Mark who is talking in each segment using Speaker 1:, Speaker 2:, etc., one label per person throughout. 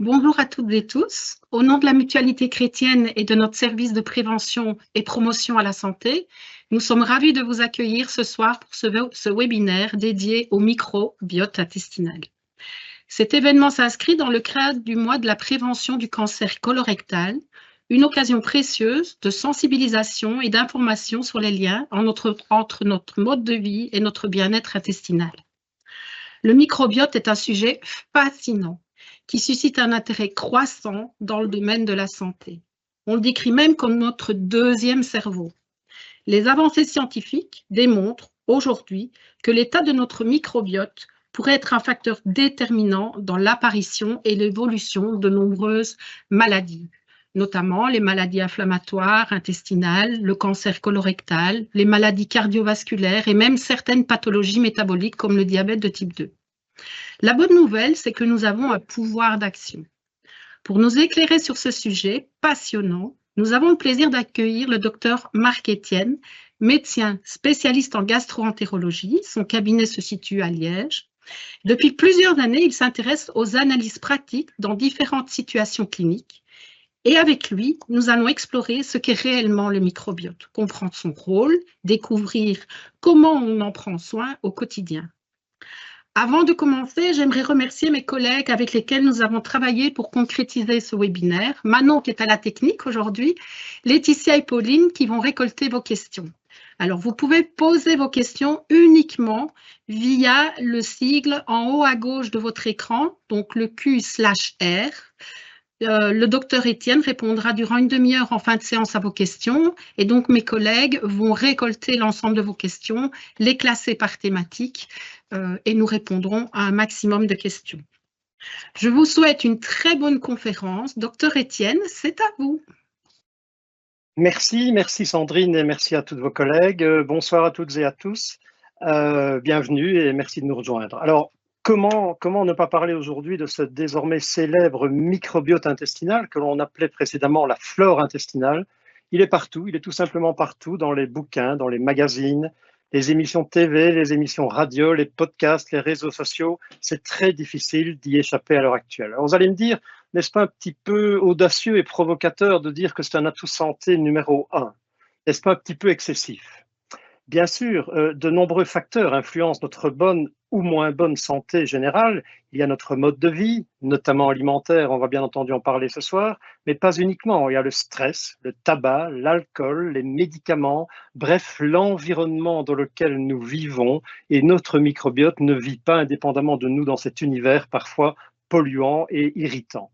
Speaker 1: Bonjour à toutes et tous. Au nom de la Mutualité chrétienne et de notre service de prévention et promotion à la santé, nous sommes ravis de vous accueillir ce soir pour ce webinaire dédié au microbiote intestinal. Cet événement s'inscrit dans le cadre du mois de la prévention du cancer colorectal, une occasion précieuse de sensibilisation et d'information sur les liens entre notre mode de vie et notre bien-être intestinal. Le microbiote est un sujet fascinant qui suscite un intérêt croissant dans le domaine de la santé. On le décrit même comme notre deuxième cerveau. Les avancées scientifiques démontrent aujourd'hui que l'état de notre microbiote pourrait être un facteur déterminant dans l'apparition et l'évolution de nombreuses maladies, notamment les maladies inflammatoires intestinales, le cancer colorectal, les maladies cardiovasculaires et même certaines pathologies métaboliques comme le diabète de type 2. La bonne nouvelle, c'est que nous avons un pouvoir d'action. Pour nous éclairer sur ce sujet passionnant, nous avons le plaisir d'accueillir le docteur Marc Etienne, médecin spécialiste en gastro-entérologie. Son cabinet se situe à Liège. Depuis plusieurs années, il s'intéresse aux analyses pratiques dans différentes situations cliniques. Et avec lui, nous allons explorer ce qu'est réellement le microbiote, comprendre son rôle, découvrir comment on en prend soin au quotidien. Avant de commencer, j'aimerais remercier mes collègues avec lesquels nous avons travaillé pour concrétiser ce webinaire. Manon qui est à la technique aujourd'hui, Laetitia et Pauline qui vont récolter vos questions. Alors, vous pouvez poser vos questions uniquement via le sigle en haut à gauche de votre écran, donc le Q/R. Le docteur Etienne répondra durant une demi-heure en fin de séance à vos questions et donc mes collègues vont récolter l'ensemble de vos questions, les classer par thématique et nous répondrons à un maximum de questions. Je vous souhaite une très bonne conférence. Docteur Etienne, c'est à vous.
Speaker 2: Merci Sandrine et merci à tous vos collègues. Bonsoir à toutes et à tous. Bienvenue et merci de nous rejoindre. Alors, comment ne pas parler aujourd'hui de ce désormais célèbre microbiote intestinal que l'on appelait précédemment la flore intestinale? Il est partout, il est tout simplement partout, dans les bouquins, dans les magazines, les émissions TV, les émissions radio, les podcasts, les réseaux sociaux. C'est très difficile d'y échapper à l'heure actuelle. Alors, vous allez me dire, n'est-ce pas un petit peu audacieux et provocateur de dire que c'est un atout santé numéro 1? N'est-ce pas un petit peu excessif? Bien sûr, de nombreux facteurs influencent notre bonne ou moins bonne santé générale. Il y a notre mode de vie, notamment alimentaire, on va bien entendu en parler ce soir, mais pas uniquement. Il y a le stress, le tabac, l'alcool, les médicaments, bref, l'environnement dans lequel nous vivons, et notre microbiote ne vit pas indépendamment de nous dans cet univers parfois polluant et irritant.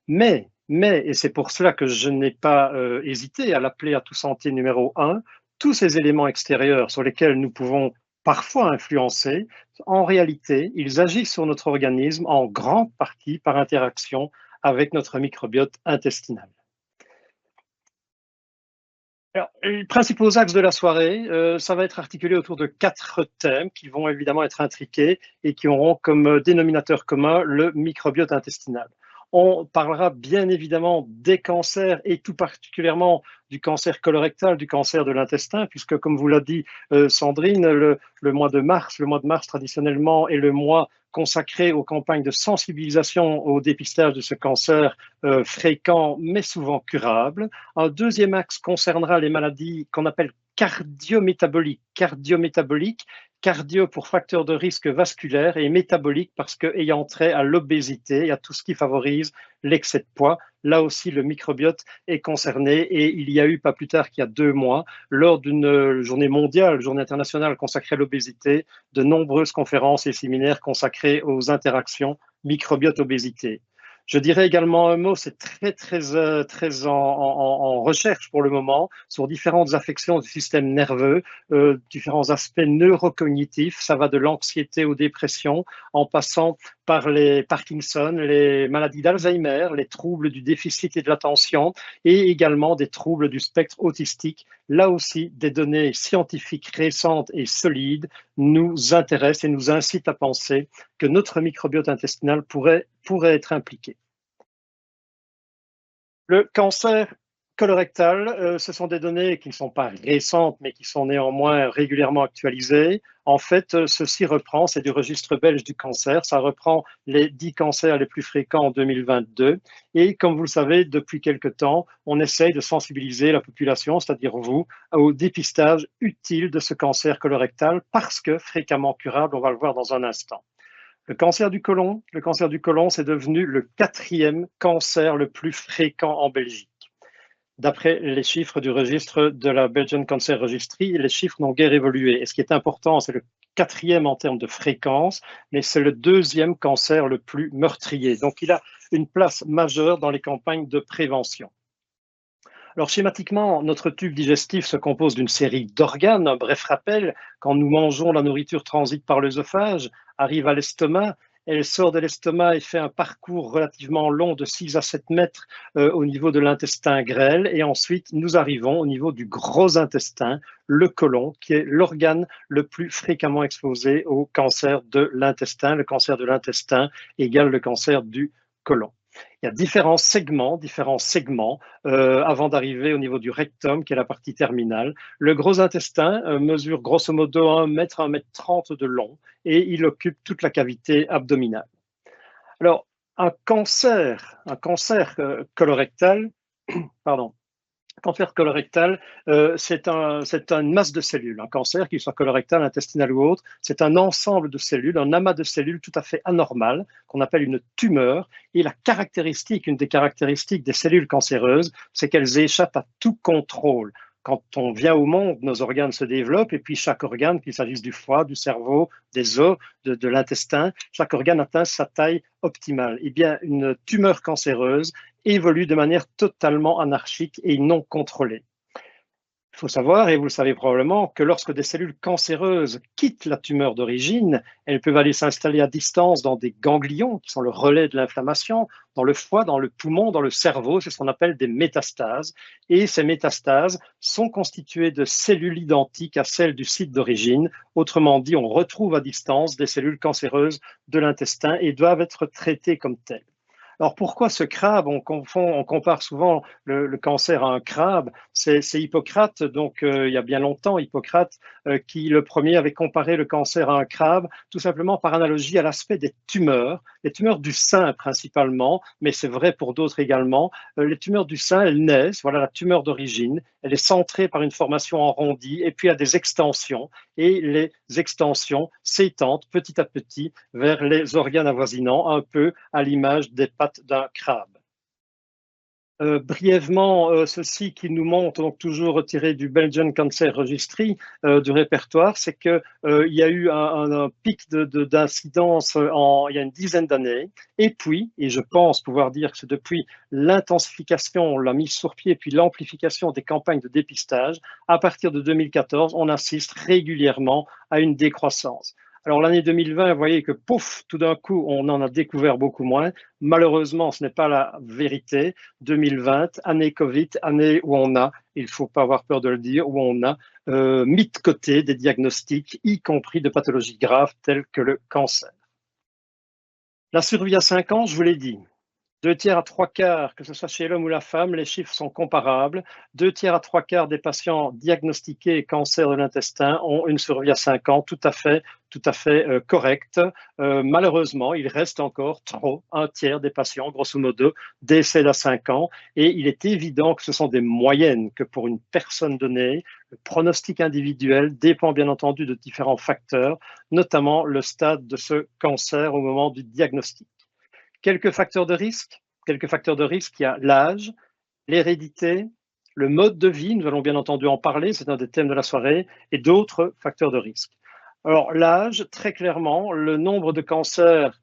Speaker 2: Mais, et c'est pour cela que je n'ai pas hésité à l'appeler atout santé numéro 1, tous ces éléments extérieurs sur lesquels nous pouvons parfois influencer, en réalité, ils agissent sur notre organisme en grande partie par interaction avec notre microbiote intestinal. Alors, les principaux axes de la soirée, ça va être articulé autour de 4 thèmes qui vont évidemment être intriqués et qui auront comme dénominateur commun le microbiote intestinal. On parlera bien évidemment des cancers et tout particulièrement du cancer colorectal, du cancer de l'intestin, puisque comme vous l'a dit Sandrine, le mois de mars traditionnellement est le mois consacré aux campagnes de sensibilisation au dépistage de ce cancer fréquent mais souvent curable. Un deuxième axe concernera les maladies qu'on appelle cardiométaboliques. Cardio pour facteur de risque vasculaire et métabolique parce que ayant trait à l'obésité et à tout ce qui favorise l'excès de poids. Là aussi, le microbiote est concerné et il y a eu, pas plus tard qu'il y a 2 mois, lors d'une journée mondiale, journée internationale consacrée à l'obésité, de nombreuses conférences et séminaires consacrés aux interactions microbiote-obésité. Je dirais également un mot, c'est très en recherche pour le moment sur différentes affections du système nerveux, différents aspects neurocognitifs. Ça va de l'anxiété aux dépressions, en passant par les Parkinson, les maladies d'Alzheimer, les troubles du déficit et de l'attention, et également des troubles du spectre autistique. Là aussi, des données scientifiques récentes et solides nous intéressent et nous incitent à penser que notre microbiote intestinal pourrait être impliqué. Le cancer colorectal, ce sont des données qui ne sont pas récentes, mais qui sont néanmoins régulièrement actualisées. En fait, ceci reprend, c'est du registre belge du cancer, ça reprend les 10 cancers les plus fréquents en 2022. Et comme vous le savez, depuis quelque temps, on essaye de sensibiliser la population, c'est-à-dire vous, au dépistage utile de ce cancer colorectal parce que fréquemment curable, on va le voir dans un instant. Le cancer du côlon, c'est devenu le 4e cancer le plus fréquent en Belgique. D'après les chiffres du registre de la Belgian Cancer Registry, les chiffres n'ont guère évolué. Et ce qui est important, c'est le 4e en termes de fréquence, mais c'est le 2e cancer le plus meurtrier. Donc, il a une place majeure dans les campagnes de prévention. Alors, schématiquement, notre tube digestif se compose d'une série d'organes. Un bref rappel, quand nous mangeons, la nourriture transite par l'œsophage, arrive à l'estomac, elle sort de l'estomac et fait un parcours relativement long de 6 à 7 mètres au niveau de l'intestin grêle. Et ensuite, nous arrivons au niveau du gros intestin, le côlon, qui est l'organe le plus fréquemment exposé au cancer de l'intestin. Le cancer de l'intestin égale le cancer du côlon. Il y a différents segments avant d'arriver au niveau du rectum, qui est la partie terminale. Le gros intestin mesure grosso modo 1 mètre, 1 mètre 30 de long et il occupe toute la cavité abdominale. Alors, un cancer colorectal, pardon, cancer colorectal, c'est une masse de cellules. Un cancer, qu'il soit colorectal, intestinal ou autre, c'est un ensemble de cellules, un amas de cellules tout à fait anormal, qu'on appelle une tumeur. Et une des caractéristiques des cellules cancéreuses, c'est qu'elles échappent à tout contrôle. Quand on vient au monde, nos organes se développent et puis chaque organe, qu'il s'agisse du foie, du cerveau, des os, de l'intestin, chaque organe atteint sa taille optimale. Eh bien, une tumeur cancéreuse évolue de manière totalement anarchique et non contrôlée. Il faut savoir, et vous le savez probablement, que lorsque des cellules cancéreuses quittent la tumeur d'origine, elles peuvent aller s'installer à distance dans des ganglions, qui sont le relais de l'inflammation, dans le foie, dans le poumon, dans le cerveau, c'est ce qu'on appelle des métastases. Et ces métastases sont constituées de cellules identiques à celles du site d'origine. Autrement dit, on retrouve à distance des cellules cancéreuses de l'intestin et doivent être traitées comme telles. Alors pourquoi ce crabe? On compare souvent le cancer à un crabe. C'est Hippocrate, donc il y a bien longtemps, Hippocrate, qui le premier avait comparé le cancer à un crabe, tout simplement par analogie à l'aspect des tumeurs, les tumeurs du sein principalement, mais c'est vrai pour d'autres également. Les tumeurs du sein, elles naissent, voilà la tumeur d'origine, elle est centrée par une formation arrondie et puis il y a des extensions et les extensions s'étendent petit à petit vers les organes avoisinants, un peu à l'image des pattes d'un crabe. Brièvement, ceci qui nous montre, donc toujours retiré du Belgian Cancer Registry, du répertoire, c'est qu'il y a eu un pic d'incidence il y a une dizaine d'années. Et puis, et je pense pouvoir dire que c'est depuis l'intensification, la mise sur pied, puis l'amplification des campagnes de dépistage, à partir de 2014, on assiste régulièrement à une décroissance. Alors l'année 2020, vous voyez que pouf, tout d'un coup, on en a découvert beaucoup moins. Malheureusement, ce n'est pas la vérité. 2020, année Covid, année où on a, il ne faut pas avoir peur de le dire, où on a mis de côté des diagnostics, y compris de pathologies graves telles que le cancer. La survie à 5 ans, je vous l'ai dit. 2 tiers à 3 quarts, que ce soit chez l'homme ou la femme, les chiffres sont comparables. 2 tiers à 3 quarts des patients diagnostiqués cancer de l'intestin ont une survie à 5 ans tout à fait correcte. Malheureusement, il reste encore trop, 1 tiers des patients, grosso modo, décèdent à 5 ans. Et il est évident que ce sont des moyennes, que pour une personne donnée, le pronostic individuel dépend bien entendu de différents facteurs, notamment le stade de ce cancer au moment du diagnostic. Quelques facteurs de risque. Il y a l'âge, l'hérédité, le mode de vie, nous allons bien entendu en parler, c'est un des thèmes de la soirée, et d'autres facteurs de risque. Alors l'âge, très clairement, le nombre de cancers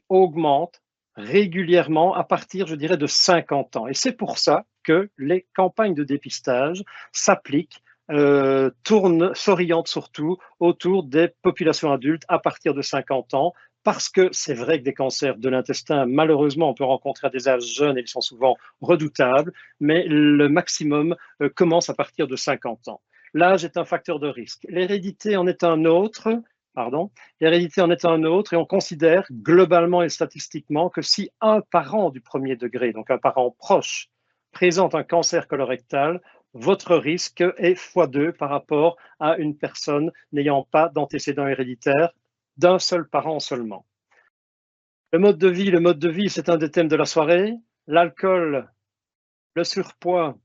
Speaker 2: augmente régulièrement à partir, je dirais, de 50 ans. Et c'est pour ça que les campagnes de dépistage s'appliquent, s'orientent surtout autour des populations adultes à partir de 50 ans, parce que c'est vrai que des cancers de l'intestin, malheureusement, on peut rencontrer à des âges jeunes et ils sont souvent redoutables, mais le maximum commence à partir de 50 ans. L'âge est un facteur de risque. L'hérédité en est un autre. Et on considère globalement et statistiquement que si un parent du premier degré, donc un parent proche, présente un cancer colorectal, votre risque est x2 par rapport à une personne n'ayant pas d'antécédents héréditaires d'un seul parent seulement. Le mode de vie, c'est un des thèmes de la soirée. L'alcool, le surpoids,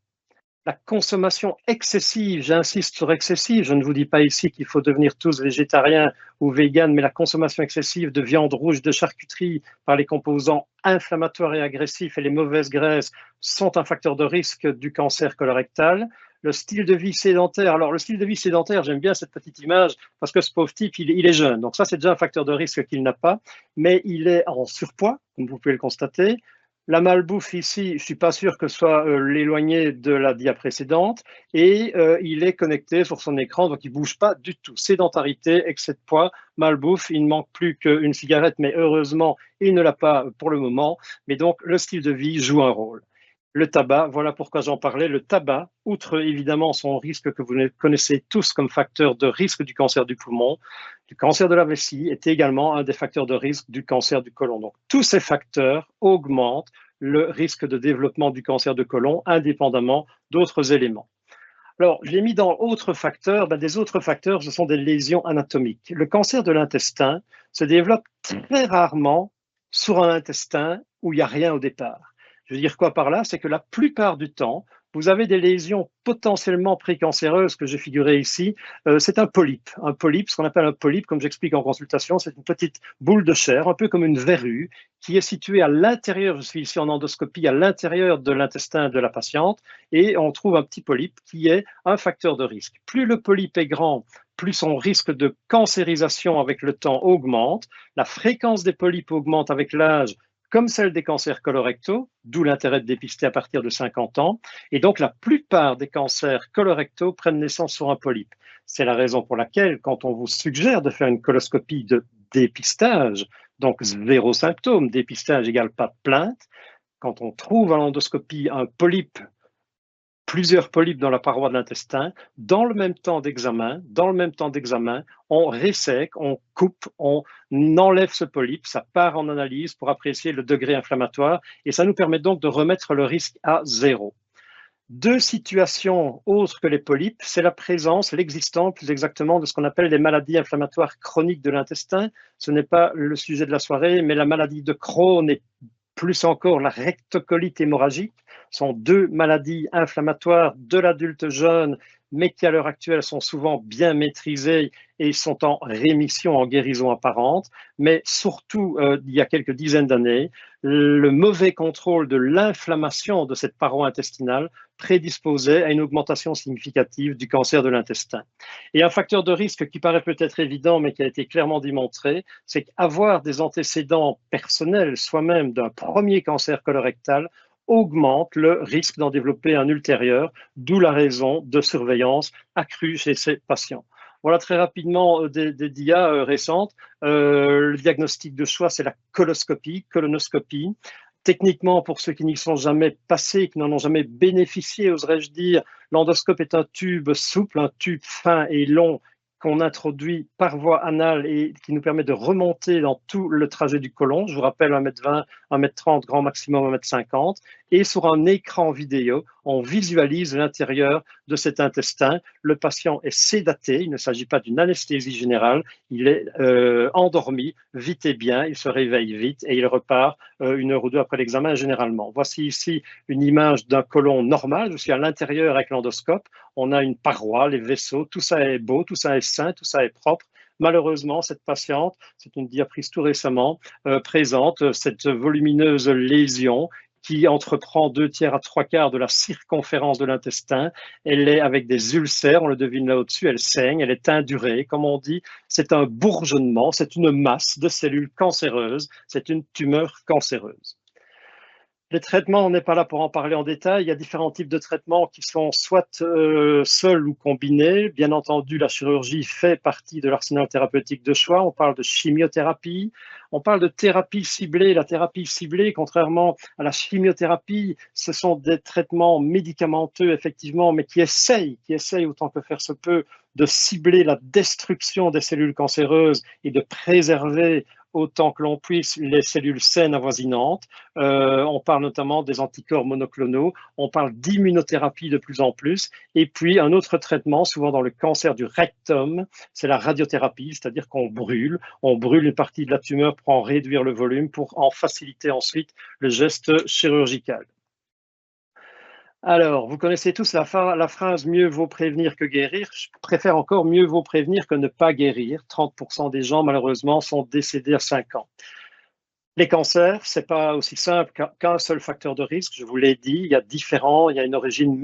Speaker 2: la consommation excessive, j'insiste sur excessive, je ne vous dis pas ici qu'il faut devenir tous végétariens ou véganes, mais la consommation excessive de viande rouge, de charcuterie par les composants inflammatoires et agressifs et les mauvaises graisses sont un facteur de risque du cancer colorectal. Le style de vie sédentaire, alors le style de vie sédentaire, j'aime bien cette petite image parce que ce pauvre type, il est jeune, donc ça c'est déjà un facteur de risque qu'il n'a pas, mais il est en surpoids, comme vous pouvez le constater. La malbouffe ici, je ne suis pas sûr que ce soit l'éloigné de la dia précédente et il est connecté sur son écran, donc il ne bouge pas du tout. Sédentarité, excès de poids, malbouffe, il ne manque plus qu'une cigarette, mais heureusement, il ne l'a pas pour le moment. Mais donc, le style de vie joue un rôle. Le tabac, voilà pourquoi j'en parlais. Le tabac, outre évidemment son risque que vous connaissez tous comme facteur de risque du cancer du poumon, du cancer de la vessie est également un des facteurs de risque du cancer du côlon. Donc, tous ces facteurs augmentent le risque de développement du cancer de côlon, indépendamment d'autres éléments. Alors, j'ai mis dans autres facteurs, des autres facteurs, ce sont des lésions anatomiques. Le cancer de l'intestin se développe très rarement sur un intestin où il n'y a rien au départ. Je veux dire quoi par là? C'est que la plupart du temps, vous avez des lésions potentiellement précancéreuses que j'ai figurées ici. C'est un polype. Un polype, ce qu'on appelle un polype, comme j'explique en consultation, c'est une petite boule de chair, un peu comme une verrue, qui est située à l'intérieur, je suis ici en endoscopie, à l'intérieur de l'intestin de la patiente, et on trouve un petit polype qui est un facteur de risque. Plus le polype est grand, plus son risque de cancérisation avec le temps augmente. La fréquence des polypes augmente avec l'âge, comme celle des cancers colorectaux, d'où l'intérêt de dépister à partir de 50 ans. Et donc, la plupart des cancers colorectaux prennent naissance sur un polype. C'est la raison pour laquelle, quand on vous suggère de faire une coloscopie de dépistage, donc zéro symptôme, dépistage égale pas de plainte, quand on trouve à l'endoscopie un polype, plusieurs polypes dans la paroi de l'intestin, dans le même temps d'examen, on résèque, on coupe, on enlève ce polype, ça part en analyse pour apprécier le degré inflammatoire et ça nous permet donc de remettre le risque à zéro. Deux situations autres que les polypes, c'est la présence, l'existence plus exactement de ce qu'on appelle les maladies inflammatoires chroniques de l'intestin. Ce n'est pas le sujet de la soirée, mais la maladie de Crohn et plus encore la rectocolite hémorragique sont deux maladies inflammatoires de l'adulte jeune, mais qui à l'heure actuelle sont souvent bien maîtrisées et sont en rémission, en guérison apparente. Mais surtout, il y a quelques dizaines d'années, le mauvais contrôle de l'inflammation de cette paroi intestinale prédisposait à une augmentation significative du cancer de l'intestin. Et un facteur de risque qui paraît peut-être évident, mais qui a été clairement démontré, c'est qu'avoir des antécédents personnels soi-même d'un premier cancer colorectal augmente le risque d'en développer un ultérieur, d'où la raison de surveillance accrue chez ces patients. Voilà très rapidement des dias récentes. Le diagnostic de choix, c'est la colonoscopie. Techniquement, pour ceux qui n'y sont jamais passés, qui n'en ont jamais bénéficié, oserais-je dire, l'endoscope est un tube souple, un tube fin et long qu'on introduit par voie anale et qui nous permet de remonter dans tout le trajet du côlon. Je vous rappelle 1m20, 1m30, grand maximum 1m50. Et sur un écran vidéo, on visualise l'intérieur de cet intestin. Le patient est sédaté, il ne s'agit pas d'une anesthésie générale, il est endormi, vite et bien, il se réveille vite et il repart 1 heure ou 2 après l'examen généralement. Voici ici une image d'un côlon normal, je suis à l'intérieur avec l'endoscope, on a une paroi, les vaisseaux, tout ça est beau, tout ça est sain, tout ça est propre. Malheureusement, cette patiente, c'est une diaprise tout récemment, présente cette volumineuse lésion qui entreprend 2/3 à 3/4 de la circonférence de l'intestin. Elle est avec des ulcères, on le devine là au-dessus, elle saigne, elle est indurée. Comme on dit, c'est un bourgeonnement, c'est une masse de cellules cancéreuses, c'est une tumeur cancéreuse. Les traitements, on n'est pas là pour en parler en détail. Il y a différents types de traitements qui sont soit seuls ou combinés. Bien entendu, la chirurgie fait partie de l'arsenal thérapeutique de choix. On parle de chimiothérapie, on parle de thérapie ciblée. La thérapie ciblée, contrairement à la chimiothérapie, ce sont des traitements médicamenteux, effectivement, mais qui essayent autant que faire se peut de cibler la destruction des cellules cancéreuses et de préserver autant que l'on puisse les cellules saines avoisinantes. On parle notamment des anticorps monoclonaux, on parle d'immunothérapie de plus en plus. Et puis, un autre traitement, souvent dans le cancer du rectum, c'est la radiothérapie, c'est-à-dire qu'on brûle une partie de la tumeur pour en réduire le volume, pour en faciliter ensuite le geste chirurgical. Alors, vous connaissez tous la phrase « mieux vaut prévenir que guérir ». Je préfère encore « mieux vaut prévenir que ne pas guérir ». 30% des gens, malheureusement, sont décédés à 5 ans. Les cancers, ce n'est pas aussi simple qu'un seul facteur de risque. Je vous l'ai dit, il y a une origine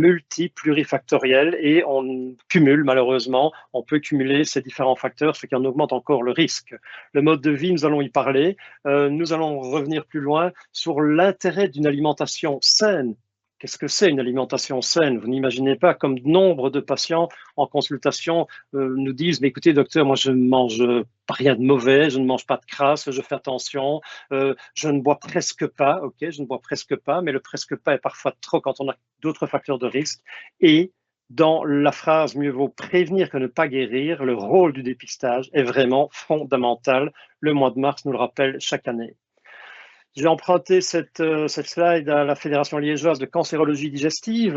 Speaker 2: plurifactorielle et on cumule, malheureusement, on peut cumuler ces différents facteurs, ce qui en augmente encore le risque. Le mode de vie, nous allons y parler. Nous allons revenir plus loin sur l'intérêt d'une alimentation saine. Qu'est-ce que c'est une alimentation saine? Vous n'imaginez pas comme nombre de patients en consultation nous disent « mais écoutez docteur, moi je ne mange pas rien de mauvais, je ne mange pas de crasse, je fais attention, je ne bois presque pas ». Ok, je ne bois presque pas, mais le presque pas est parfois trop quand on a d'autres facteurs de risque. Et dans la phrase « mieux vaut prévenir que ne pas guérir », le rôle du dépistage est vraiment fondamental. Le mois de mars nous le rappelle chaque année. J'ai emprunté cette slide à la Fédération liégeoise de cancérologie digestive.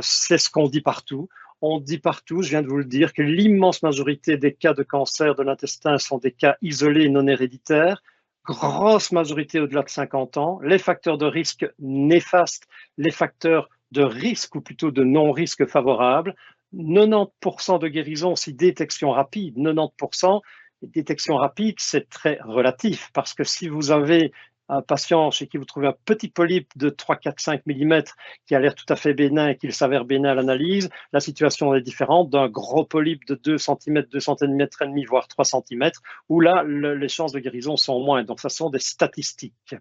Speaker 2: C'est ce qu'on dit partout. On dit partout, je viens de vous le dire, que l'immense majorité des cas de cancer de l'intestin sont des cas isolés non héréditaires. Grosse majorité au-delà de 50 ans. Les facteurs de risque néfastes, les facteurs de risque ou plutôt de non-risque favorables. 90% de guérison si détection rapide. 90%. Détection rapide, c'est très relatif parce que si vous avez un patient chez qui vous trouvez un petit polype de 3, 4, 5 mm qui a l'air tout à fait bénin et qu'il s'avère bénin à l'analyse, la situation est différente d'un gros polype de 2 cm, 2 cm et demi, voire 3 cm, où là, les chances de guérison sont moindres. Donc, ça sont des statistiques.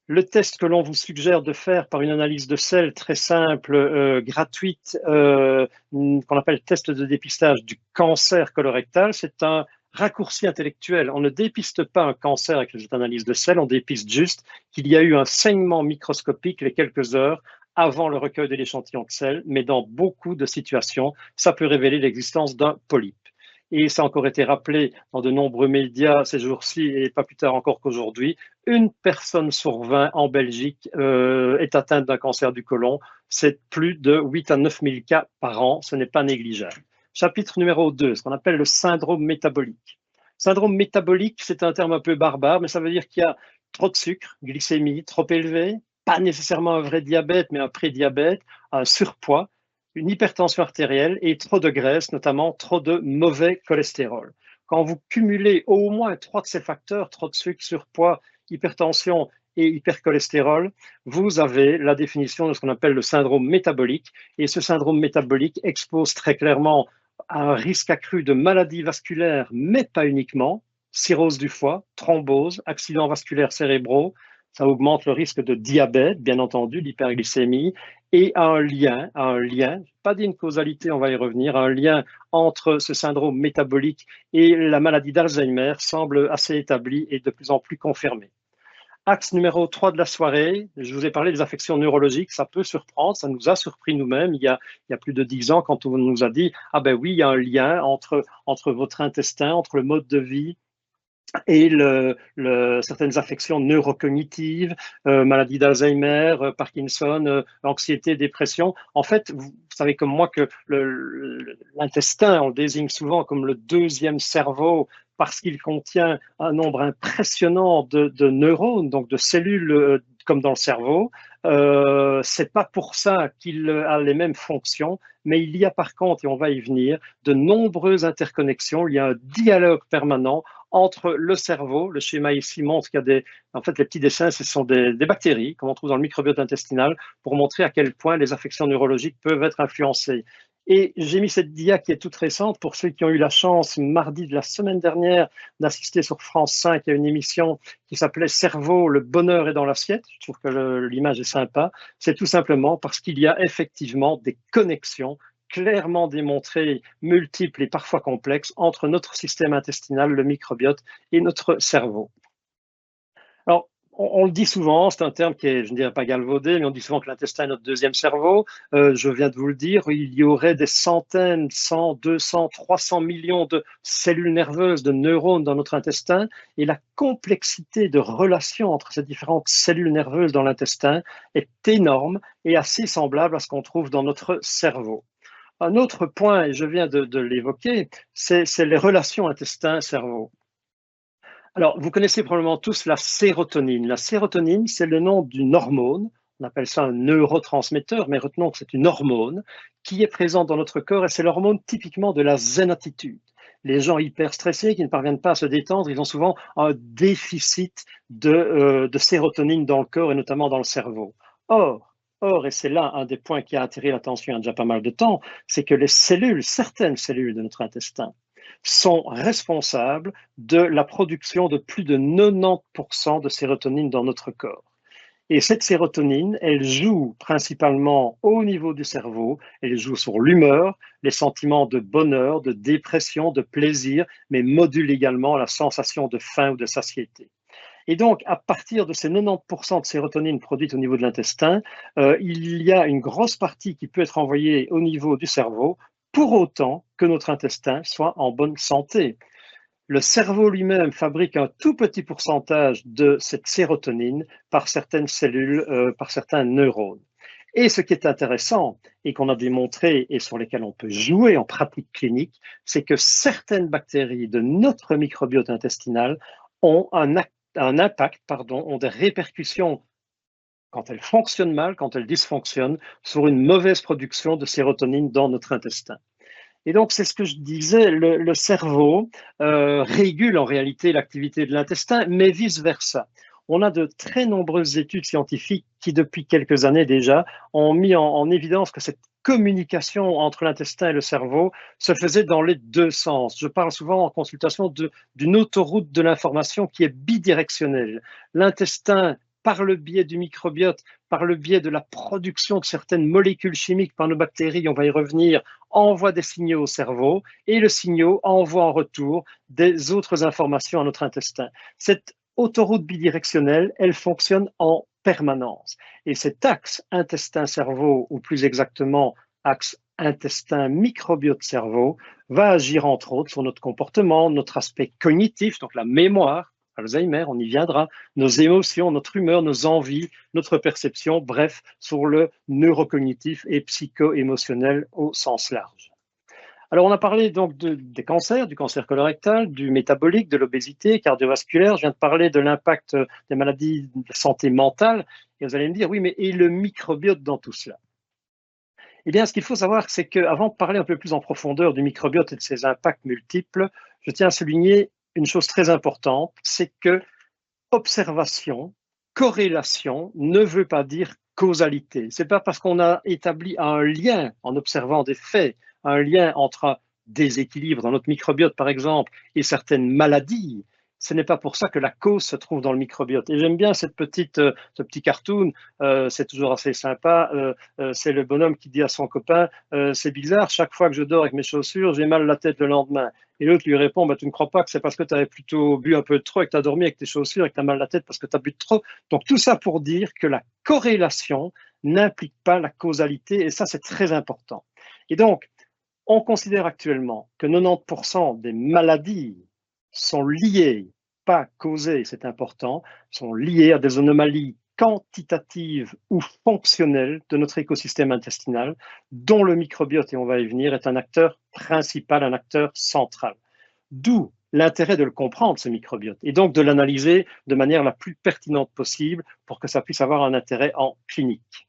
Speaker 2: Le test que l'on vous suggère de faire par une analyse de sel très simple, gratuite, qu'on appelle test de dépistage du cancer colorectal, c'est un raccourci intellectuel. On ne dépiste pas un cancer avec cette analyse de sel, on dépiste juste qu'il y a eu un saignement microscopique les quelques heures avant le recueil de l'échantillon de sel, mais dans beaucoup de situations, ça peut révéler l'existence d'un polype. Et ça a encore été rappelé dans de nombreux médias ces jours-ci, et pas plus tard encore qu'aujourd'hui, une personne sur 20 en Belgique est atteinte d'un cancer du côlon. C'est plus de 8 à 9 000 cas par an, ce n'est pas négligeable. Chapitre numéro 2, ce qu'on appelle le syndrome métabolique. Syndrome métabolique, c'est un terme un peu barbare, mais ça veut dire qu'il y a trop de sucre, glycémie trop élevée, pas nécessairement un vrai diabète, mais un prédiabète, un surpoids, une hypertension artérielle et trop de graisse, notamment trop de mauvais cholestérol. Quand vous cumulez au moins 3 de ces facteurs, trop de sucre, surpoids, hypertension et hypercholestérol, vous avez la définition de ce qu'on appelle le syndrome métabolique. Et ce syndrome métabolique expose très clairement à un risque accru de maladies vasculaires, mais pas uniquement, cirrhose du foie, thrombose, accidents vasculaires cérébraux. Ça augmente le risque de diabète, bien entendu, d'hyperglycémie, et un lien, pas d'une causalité, on va y revenir, un lien entre ce syndrome métabolique et la maladie d'Alzheimer semble assez établi et de plus en plus confirmé. Axe numéro 3 de la soirée, je vous ai parlé des affections neurologiques, ça peut surprendre, ça nous a surpris nous-mêmes il y a plus de 10 ans quand on nous a dit « Ah ben oui, il y a un lien entre votre intestin, entre le mode de vie, et certaines affections neurocognitives, maladie d'Alzheimer, Parkinson, anxiété, dépression. En fait, vous savez comme moi que l'intestin, on le désigne souvent comme le deuxième cerveau parce qu'il contient un nombre impressionnant de neurones, donc de cellules comme dans le cerveau. C'est pas pour ça qu'il a les mêmes fonctions, mais il y a par contre, et on va y venir, de nombreuses interconnexions. Il y a un dialogue permanent entre le cerveau, le schéma ici montre qu'il y a en fait, les petits dessins, ce sont des bactéries, comme on trouve dans le microbiote intestinal, pour montrer à quel point les affections neurologiques peuvent être influencées. Et j'ai mis cette dia qui est toute récente pour ceux qui ont eu la chance, mardi de la semaine dernière, d'assister sur France 5 à une émission qui s'appelait Cerveau, le bonheur est dans l'assiette. Je trouve que l'image est sympa. C'est tout simplement parce qu'il y a effectivement des connexions clairement démontrées, multiples et parfois complexes, entre notre système intestinal, le microbiote, et notre cerveau. Alors, On le dit souvent, c'est un terme qui est, je ne dirais pas galvaudé, mais on dit souvent que l'intestin est notre deuxième cerveau. Je viens de vous le dire, il y aurait des centaines, 100, 200, 300 millions de cellules nerveuses, de neurones dans notre intestin, et la complexité de relations entre ces différentes cellules nerveuses dans l'intestin est énorme et assez semblable à ce qu'on trouve dans notre cerveau. Un autre point, et je viens de l'évoquer, c'est les relations intestin-cerveau. Alors, vous connaissez probablement tous la sérotonine. La sérotonine, c'est le nom d'une hormone. On appelle ça un neurotransmetteur, mais retenons que c'est une hormone qui est présente dans notre corps et c'est l'hormone typiquement de la zénatitude. Les gens hyper stressés qui ne parviennent pas à se détendre, ils ont souvent un déficit de sérotonine dans le corps et notamment dans le cerveau. Or, et c'est là un des points qui a attiré l'attention il y a déjà pas mal de temps, c'est que les cellules, certaines cellules de notre intestin, sont responsables de la production de plus de 90% de sérotonine dans notre corps. Et cette sérotonine, elle joue principalement au niveau du cerveau, elle joue sur l'humeur, les sentiments de bonheur, de dépression, de plaisir, mais module également la sensation de faim ou de satiété. Et donc, à partir de ces 90% de sérotonine produite au niveau de l'intestin, il y a une grosse partie qui peut être envoyée au niveau du cerveau, pour autant que notre intestin soit en bonne santé. Le cerveau lui-même fabrique un tout petit pourcentage de cette sérotonine par certaines cellules, par certains neurones. Et ce qui est intéressant et qu'on a démontré et sur lesquels on peut jouer en pratique clinique, c'est que certaines bactéries de notre microbiote intestinal ont un impact, ont des répercussions quand elles fonctionnent mal, quand elles dysfonctionnent, sur une mauvaise production de sérotonine dans notre intestin. Et donc, c'est ce que je disais, le cerveau régule en réalité l'activité de l'intestin, mais vice-versa. On a de très nombreuses études scientifiques qui, depuis quelques années déjà, ont mis en évidence que cette communication entre l'intestin et le cerveau se faisait dans les deux sens. Je parle souvent en consultation d'une autoroute de l'information qui est bidirectionnelle. L'intestin, par le biais du microbiote, par le biais de la production de certaines molécules chimiques par nos bactéries, on va y revenir, envoie des signaux au cerveau et le signal envoie en retour des autres informations à notre intestin. Cette autoroute bidirectionnelle, elle fonctionne en permanence. Et cet axe intestin-cerveau, ou plus exactement axe intestin-microbiote-cerveau, va agir entre autres sur notre comportement, notre aspect cognitif, donc la mémoire, Alzheimer, on y viendra, nos émotions, notre humeur, nos envies, notre perception, bref, sur le neurocognitif et psycho-émotionnel au sens large. Alors, on a parlé donc des cancers, du cancer colorectal, du métabolique, de l'obésité cardiovasculaire. Je viens de parler de l'impact des maladies de santé mentale. Et vous allez me dire, oui, mais et le microbiote dans tout cela? Eh bien, ce qu'il faut savoir, c'est qu'avant de parler un peu plus en profondeur du microbiote et de ses impacts multiples, je tiens à souligner une chose très importante, c'est que observation, corrélation ne veut pas dire causalité. Ce n'est pas parce qu'on a établi un lien en observant des faits, un lien entre un déséquilibre dans notre microbiote, par exemple, et certaines maladies. Ce n'est pas pour ça que la cause se trouve dans le microbiote. Et j'aime bien ce petit cartoon, c'est toujours assez sympa. C'est le bonhomme qui dit à son copain, c'est bizarre, chaque fois que je dors avec mes chaussures, j'ai mal la tête le lendemain. Et l'autre lui répond, bah, tu ne crois pas que c'est parce que tu avais plutôt bu un peu de trop et que tu as dormi avec tes chaussures et que tu as mal la tête parce que tu as bu de trop. Donc tout ça pour dire que la corrélation n'implique pas la causalité et ça c'est très important. Et donc, on considère actuellement que 90% des maladies sont liées, pas causées, c'est important, sont liées à des anomalies quantitatives ou fonctionnelles de notre écosystème intestinal, dont le microbiote, et on va y venir, est un acteur principal, un acteur central. D'où l'intérêt de le comprendre, ce microbiote, et donc de l'analyser de manière la plus pertinente possible pour que ça puisse avoir un intérêt en clinique.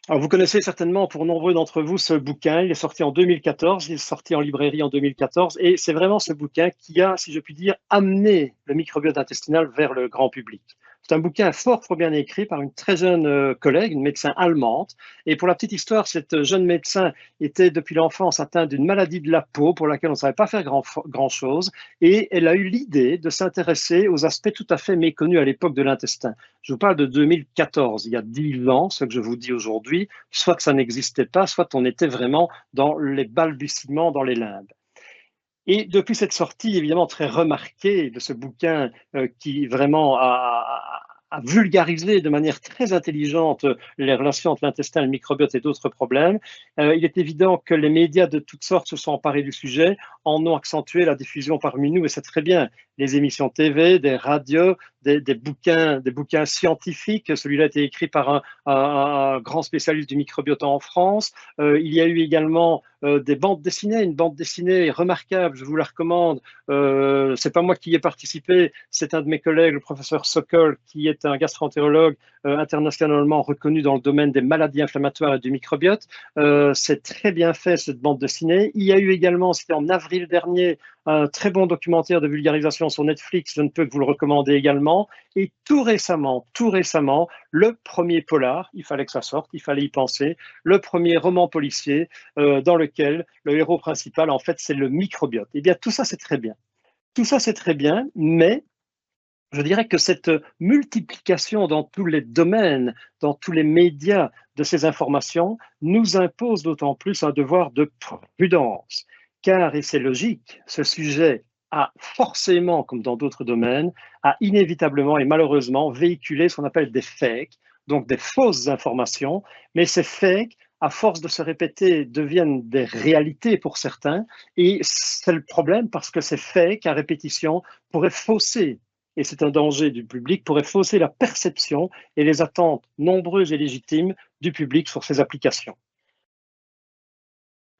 Speaker 2: Alors, vous connaissez certainement, pour nombreux d'entre vous, ce bouquin. Il est sorti en 2014, il est sorti en librairie en 2014, et c'est vraiment ce bouquin qui a, si je puis dire, amené le microbiote intestinal vers le grand public. C'est un bouquin fort bien écrit par une très jeune collègue, une médecin allemande. Et pour la petite histoire, cette jeune médecin était depuis l'enfance atteinte d'une maladie de la peau pour laquelle on ne savait pas faire grand-chose. Et elle a eu l'idée de s'intéresser aux aspects tout à fait méconnus à l'époque de l'intestin. Je vous parle de 2014, il y a 10 ans, ce que je vous dis aujourd'hui, soit que ça n'existait pas, soit on était vraiment dans les balbutiements, dans les limbes. Et depuis cette sortie, évidemment, très remarquée de ce bouquin qui vraiment a vulgarisé de manière très intelligente les relations entre l'intestin, le microbiote et d'autres problèmes, il est évident que les médias de toutes sortes se sont emparés du sujet, en ont accentué la diffusion parmi nous, et c'est très bien. Les émissions TV, des radios, des bouquins scientifiques. Celui-là a été écrit par un grand spécialiste du microbiote en France. Il y a eu également des bandes dessinées, une bande dessinée remarquable, je vous la recommande. C'est pas moi qui y ai participé, c'est un de mes collègues, le professeur Sokol, qui est un gastroentérologue internationalement reconnu dans le domaine des maladies inflammatoires et du microbiote. C'est très bien fait, cette bande dessinée. Il y a eu également, c'était en avril dernier, un très bon documentaire de vulgarisation sur Netflix, je ne peux que vous le recommander également. Et tout récemment, le premier polar, il fallait que ça sorte, il fallait y penser, le premier roman policier dans lequel le héros principal, en fait, c'est le microbiote. Eh bien, tout ça, c'est très bien. Tout ça, c'est très bien, mais je dirais que cette multiplication dans tous les domaines, dans tous les médias de ces informations, nous impose d'autant plus un devoir de prudence. Car, et c'est logique, ce sujet a forcément, comme dans d'autres domaines, a inévitablement et malheureusement véhiculé ce qu'on appelle des fakes, donc des fausses informations, mais ces fakes, à force de se répéter, deviennent des réalités pour certains, et c'est le problème parce que ces fakes à répétition pourraient fausser, et c'est un danger du public, pourrait fausser la perception et les attentes nombreuses et légitimes du public sur ces applications.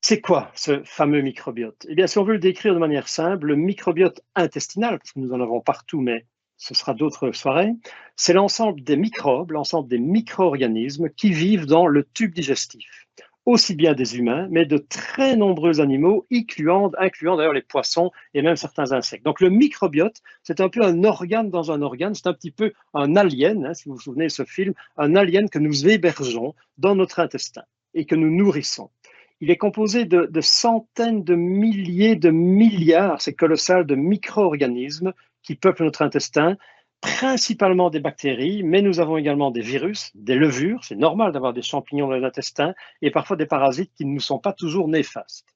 Speaker 2: C'est quoi ce fameux microbiote? Eh bien, si on veut le décrire de manière simple, le microbiote intestinal, parce que nous en avons partout, mais ce sera d'autres soirées, c'est l'ensemble des microbes, l'ensemble des micro-organismes qui vivent dans le tube digestif, aussi bien des humains, mais de très nombreux animaux, incluant d'ailleurs les poissons et même certains insectes. Donc le microbiote, c'est un peu un organe dans un organe, c'est un petit peu un alien, hein, si vous vous souvenez de ce film, un alien que nous hébergeons dans notre intestin et que nous nourrissons. Il est composé de centaines de milliers de milliards, c'est colossal, de micro-organismes qui peuplent notre intestin, principalement des bactéries, mais nous avons également des virus, des levures, c'est normal d'avoir des champignons dans l'intestin, et parfois des parasites qui ne nous sont pas toujours néfastes.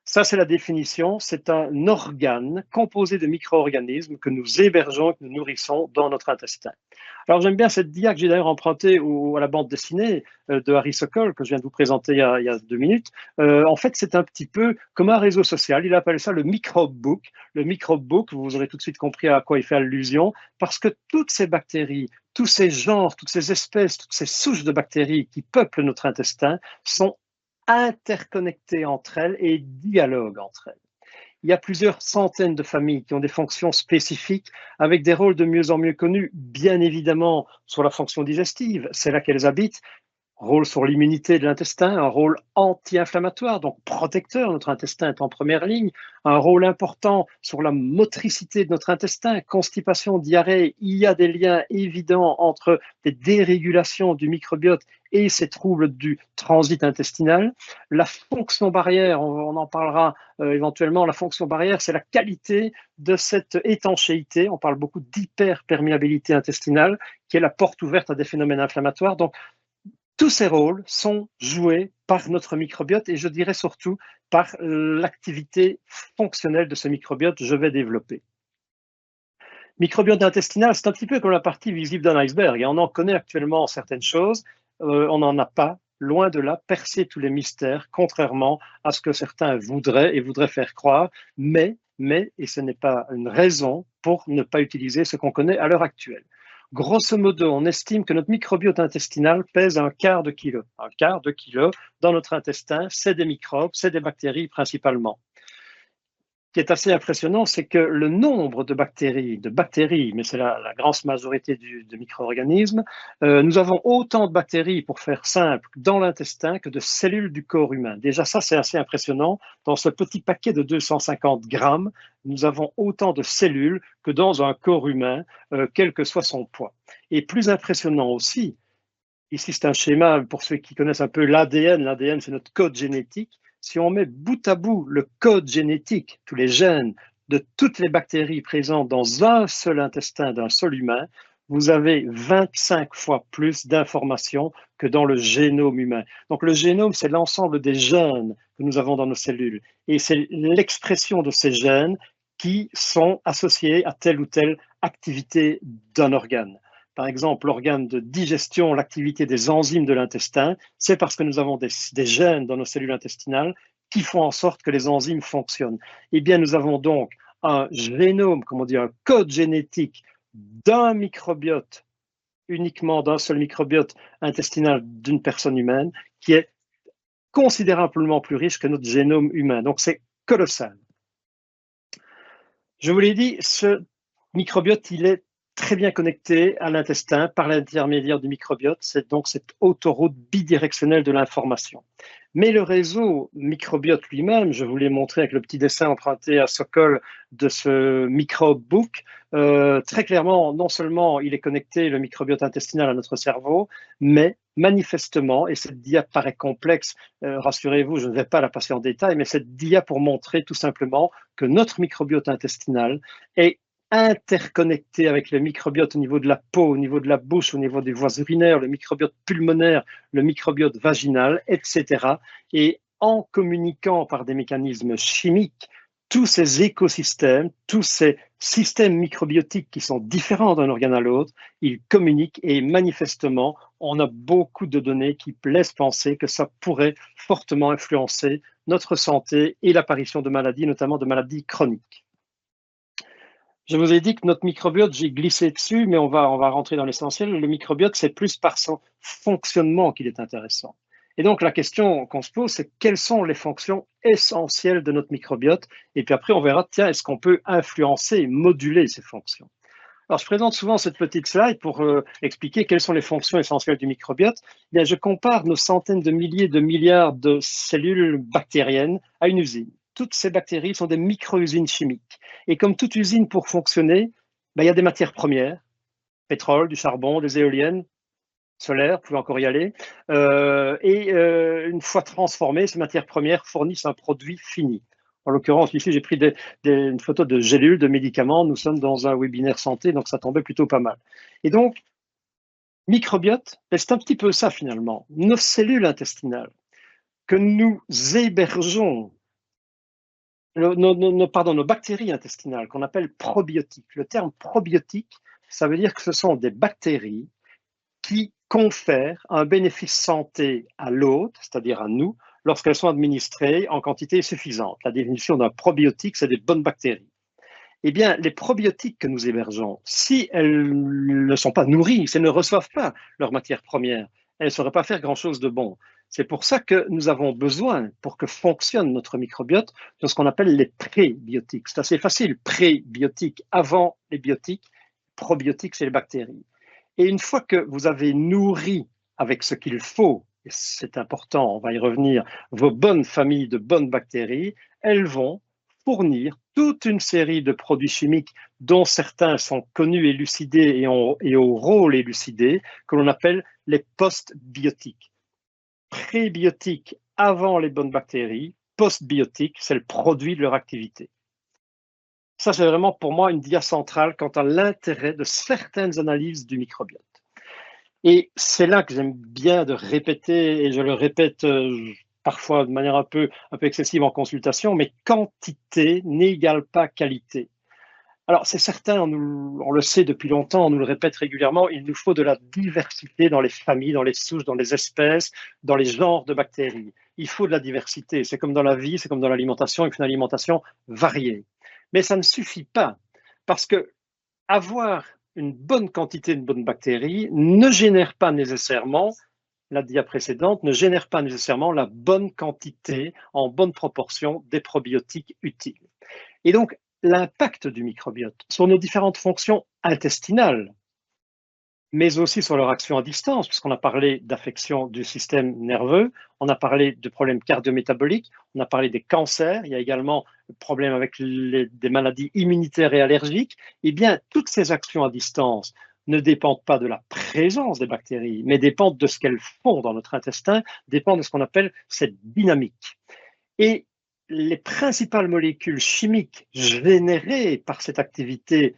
Speaker 2: Ça, c'est la définition. C'est un organe composé de micro-organismes que nous hébergeons, que nous nourrissons dans notre intestin. Alors, j'aime bien cette dia que j'ai d'ailleurs empruntée à la bande dessinée de Harry Sokol, que je viens de vous présenter il y a 2 minutes. En fait, c'est un petit peu comme un réseau social. Il appelle ça le microbe book. Le microbe book, vous aurez tout de suite compris à quoi il fait allusion, parce que toutes ces bactéries, tous ces genres, toutes ces espèces, toutes ces souches de bactéries qui peuplent notre intestin sont interconnectées entre elles et dialoguent entre elles. Il y a plusieurs centaines de familles qui ont des fonctions spécifiques avec des rôles de mieux en mieux connus, bien évidemment sur la fonction digestive, c'est là qu'elles habitent, rôle sur l'immunité de l'intestin, un rôle anti-inflammatoire, donc protecteur, notre intestin est en première ligne, un rôle important sur la motricité de notre intestin, constipation, diarrhée, il y a des liens évidents entre des dérégulations du microbiote et ces troubles du transit intestinal. La fonction barrière, on en parlera éventuellement, la fonction barrière, c'est la qualité de cette étanchéité, on parle beaucoup d'hyperperméabilité intestinale, qui est la porte ouverte à des phénomènes inflammatoires. Donc, tous ces rôles sont joués par notre microbiote et je dirais surtout par l'activité fonctionnelle de ce microbiote, je vais développer. Microbiote intestinal, c'est un petit peu comme la partie visible d'un iceberg et on en connaît actuellement certaines choses, on n'en a pas, loin de là, percé tous les mystères, contrairement à ce que certains voudraient faire croire, mais et ce n'est pas une raison pour ne pas utiliser ce qu'on connaît à l'heure actuelle. Grosso modo, on estime que notre microbiote intestinal pèse un quart de kilo. Un quart de kilo dans notre intestin, c'est des microbes, c'est des bactéries principalement. Ce qui est assez impressionnant, c'est que le nombre de bactéries, mais c'est la grande majorité de micro-organismes, nous avons autant de bactéries, pour faire simple, dans l'intestin que de cellules du corps humain. Déjà, ça, c'est assez impressionnant. Dans ce petit paquet de 250 grammes, nous avons autant de cellules que dans un corps humain, quel que soit son poids. Et plus impressionnant aussi, ici c'est un schéma pour ceux qui connaissent un peu l'ADN. L'ADN, c'est notre code génétique. Si on met bout à bout le code génétique, tous les gènes de toutes les bactéries présentes dans un seul intestin d'un seul humain, vous avez 25 fois plus d'informations que dans le génome humain. Donc le génome, c'est l'ensemble des gènes que nous avons dans nos cellules. Et c'est l'expression de ces gènes qui sont associés à telle ou telle activité d'un organe. Par exemple, l'organe de digestion, l'activité des enzymes de l'intestin, c'est parce que nous avons des gènes dans nos cellules intestinales qui font en sorte que les enzymes fonctionnent. Eh bien, nous avons donc un génome, comme on dit, un code génétique d'un microbiote, uniquement d'un seul microbiote intestinal d'une personne humaine, qui est considérablement plus riche que notre génome humain. Donc, c'est colossal. Je vous l'ai dit, ce microbiote, il est très bien connecté à l'intestin par l'intermédiaire du microbiote. C'est donc cette autoroute bidirectionnelle de l'information. Mais le réseau microbiote lui-même, je vous l'ai montré avec le petit dessin emprunté à Sokol de ce microbook, très clairement, non seulement il est connecté, le microbiote intestinal, à notre cerveau, mais manifestement, et cette dia paraît complexe, rassurez-vous, je ne vais pas la passer en détail, mais cette dia pour montrer tout simplement que notre microbiote intestinal est interconnecté avec le microbiote au niveau de la peau, au niveau de la bouche, au niveau des voies urinaires, le microbiote pulmonaire, le microbiote vaginal, etc. Et en communiquant par des mécanismes chimiques, tous ces écosystèmes, tous ces systèmes microbiotiques qui sont différents d'un organe à l'autre, ils communiquent et manifestement, on a beaucoup de données qui laissent penser que ça pourrait fortement influencer notre santé et l'apparition de maladies, notamment de maladies chroniques. Je vous ai dit que notre microbiote, j'ai glissé dessus, mais on va rentrer dans l'essentiel. Le microbiote, c'est plus par son fonctionnement qu'il est intéressant. Et donc, la question qu'on se pose, c'est quelles sont les fonctions essentielles de notre microbiote? Et puis après, on verra, tiens, est-ce qu'on peut influencer et moduler ces fonctions? Alors, je présente souvent cette petite slide pour expliquer quelles sont les fonctions essentielles du microbiote. Eh bien, je compare nos centaines de milliers de milliards de cellules bactériennes à une usine. Toutes ces bactéries sont des micro-usines chimiques. Et comme toute usine, pour fonctionner, il y a des matières premières, pétrole, du charbon, des éoliennes, solaires, vous pouvez encore y aller. Une fois transformées, ces matières premières fournissent un produit fini. En l'occurrence, ici, j'ai pris une photo de gélules, de médicaments. Nous sommes dans un webinaire santé, donc ça tombait plutôt pas mal. Et donc, microbiote, c'est un petit peu ça finalement. Nos cellules intestinales que nous hébergeons, nos bactéries intestinales qu'on appelle probiotiques. Le terme probiotique, ça veut dire que ce sont des bactéries qui confèrent un bénéfice santé à l'hôte, c'est-à-dire à nous, lorsqu'elles sont administrées en quantité suffisante. La définition d'un probiotique, c'est des bonnes bactéries. Eh bien, les probiotiques que nous hébergeons, si elles ne sont pas nourries, si elles ne reçoivent pas leurs matières premières, elles ne sauraient pas faire grand-chose de bon. C'est pour ça que nous avons besoin, pour que fonctionne notre microbiote, de ce qu'on appelle les prébiotiques. C'est assez facile, prébiotiques avant les biotiques, probiotiques, c'est les bactéries. Et une fois que vous avez nourri avec ce qu'il faut, et c'est important, on va y revenir, vos bonnes familles de bonnes bactéries, elles vont fournir toute une série de produits chimiques dont certains sont connus, élucidés et au rôle élucidé, que l'on appelle les postbiotiques. Prébiotiques avant les bonnes bactéries, postbiotiques, c'est le produit de leur activité. Ça, c'est vraiment pour moi une dia centrale quant à l'intérêt de certaines analyses du microbiote. Et c'est là que j'aime bien de répéter, et je le répète parfois de manière un peu excessive en consultation, mais quantité n'égale pas qualité. Alors, c'est certain, on le sait depuis longtemps, on nous le répète régulièrement, il nous faut de la diversité dans les familles, dans les souches, dans les espèces, dans les genres de bactéries. Il faut de la diversité. C'est comme dans la vie, c'est comme dans l'alimentation, il faut une alimentation variée. Mais ça ne suffit pas, parce que avoir une bonne quantité de bonnes bactéries ne génère pas nécessairement, la dia précédente, ne génère pas nécessairement la bonne quantité, en bonne proportion, des probiotiques utiles. Et donc, l'impact du microbiote sur nos différentes fonctions intestinales, mais aussi sur leur action à distance, puisqu'on a parlé d'affection du système nerveux, on a parlé de problèmes cardio-métaboliques, on a parlé des cancers, il y a également le problème avec des maladies immunitaires et allergiques. Eh bien, toutes ces actions à distance ne dépendent pas de la présence des bactéries, mais dépendent de ce qu'elles font dans notre intestin, dépendent de ce qu'on appelle cette dynamique. Et les principales molécules chimiques générées par cette activité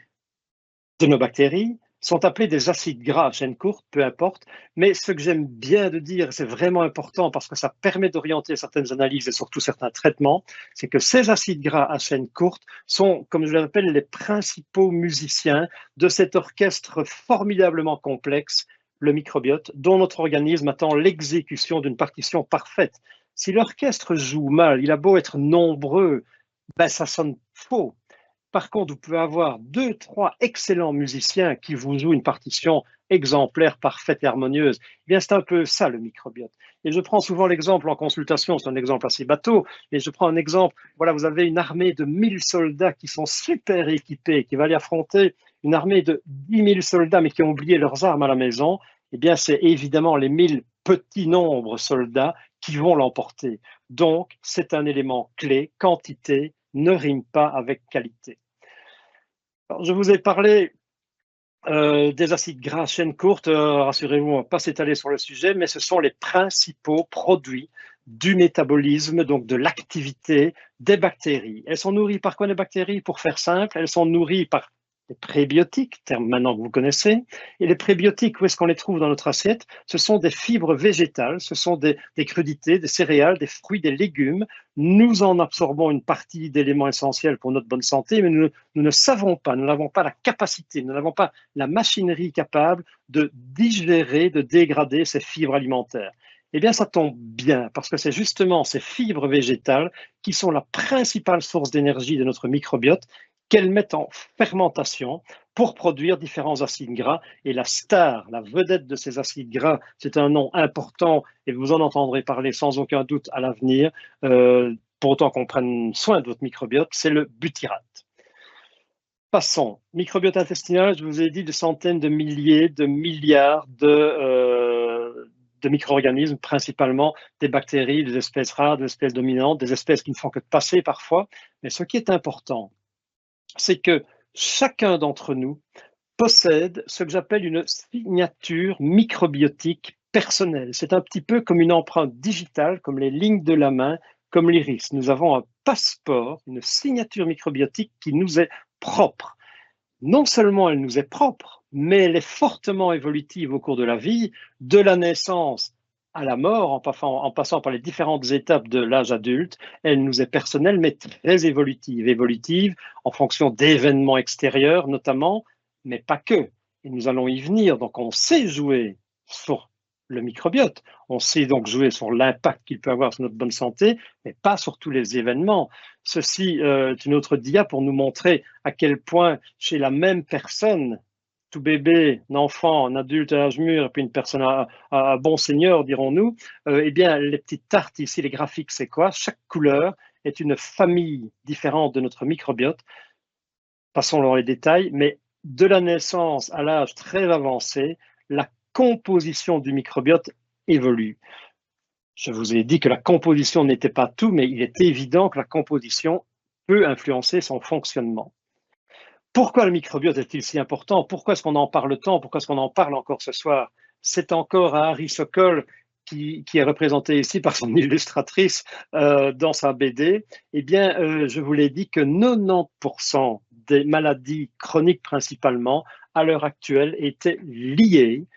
Speaker 2: de nos bactéries sont appelés des acides gras à chaîne courte, peu importe. Mais ce que j'aime bien de dire, c'est vraiment important parce que ça permet d'orienter certaines analyses et surtout certains traitements, c'est que ces acides gras à chaîne courte sont, comme je l'appelle, les principaux musiciens de cet orchestre formidablement complexe, le microbiote, dont notre organisme attend l'exécution d'une partition parfaite. Si l'orchestre joue mal, il a beau être nombreux, ben ça sonne faux. Par contre, vous pouvez avoir 2, 3 excellents musiciens qui vous jouent une partition exemplaire, parfaite et harmonieuse. Eh bien, c'est un peu ça le microbiote. Et je prends souvent l'exemple en consultation, c'est un exemple assez bateau, mais je prends un exemple, voilà, vous avez une armée de 1000 soldats qui sont super équipés, qui va aller affronter une armée de 10 000 soldats, mais qui ont oublié leurs armes à la maison. Eh bien, c'est évidemment les 1000 petits nombres soldats qui vont l'emporter. Donc, c'est un élément clé, quantité ne rime pas avec qualité. Alors, je vous ai parlé des acides gras à chaîne courte, rassurez-vous, on ne va pas s'étaler sur le sujet, mais ce sont les principaux produits du métabolisme, donc de l'activité des bactéries. Elles sont nourries par quoi les bactéries? Pour faire simple, elles sont nourries par les prébiotiques, terme maintenant que vous connaissez. Et les prébiotiques, où est-ce qu'on les trouve dans notre assiette? Ce sont des fibres végétales, ce sont des crudités, des céréales, des fruits, des légumes. Nous en absorbons une partie d'éléments essentiels pour notre bonne santé, mais nous ne savons pas, nous n'avons pas la capacité, nous n'avons pas la machinerie capable de digérer, de dégrader ces fibres alimentaires. Eh bien, ça tombe bien, parce que c'est justement ces fibres végétales qui sont la principale source d'énergie de notre microbiote, qu'elles mettent en fermentation pour produire différents acides gras. Et la star, la vedette de ces acides gras, c'est un nom important, et vous en entendrez parler sans aucun doute à l'avenir, pour autant qu'on prenne soin de votre microbiote, c'est le butyrate. Passons. Microbiote intestinal, je vous ai dit de centaines de milliers, de milliards de micro-organismes, principalement des bactéries, des espèces rares, des espèces dominantes, des espèces qui ne font que passer parfois. Mais ce qui est important, c'est que chacun d'entre nous possède ce que j'appelle une signature microbiotique personnelle. C'est un petit peu comme une empreinte digitale, comme les lignes de la main, comme l'iris. Nous avons un passeport, une signature microbiotique qui nous est propre. Non seulement elle nous est propre, mais elle est fortement évolutive au cours de la vie, de la naissance à la mort, en passant par les différentes étapes de l'âge adulte. Elle nous est personnelle, mais très évolutive. Évolutive en fonction d'événements extérieurs notamment, mais pas que. Et nous allons y venir. Donc on sait jouer sur le microbiote. On sait donc jouer sur l'impact qu'il peut avoir sur notre bonne santé, mais pas sur tous les événements. Ceci est une autre dia pour nous montrer à quel point chez la même personne, tout bébé, un enfant, un adulte à l'âge mûr, et puis une personne à bon seigneur, dirons-nous, eh bien, les petites tartes ici, les graphiques, c'est quoi? Chaque couleur est une famille différente de notre microbiote. Passons dans les détails, mais de la naissance à l'âge très avancé, la composition du microbiote évolue. Je vous ai dit que la composition n'était pas tout, mais il est évident que la composition peut influencer son fonctionnement. Pourquoi le microbiote est-il si important? Pourquoi est-ce qu'on en parle tant? Pourquoi est-ce qu'on en parle encore ce soir? C'est encore à Harry Sokol, qui est représenté ici par son illustratrice dans sa BD. Eh bien, je vous l'ai dit que 90% des maladies chroniques principalement, à l'heure actuelle, étaient liées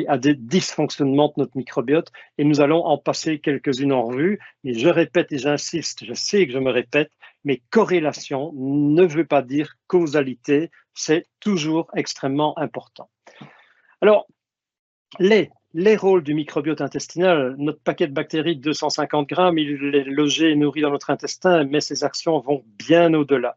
Speaker 2: à des dysfonctionnements de notre microbiote, et nous allons en passer quelques-unes en revue. Mais je répète et j'insiste, je sais que je me répète, mais corrélation ne veut pas dire causalité, c'est toujours extrêmement important. Alors, les rôles du microbiote intestinal, notre paquet de bactéries de 250 grammes, il est logé et nourri dans notre intestin, mais ses actions vont bien au-delà.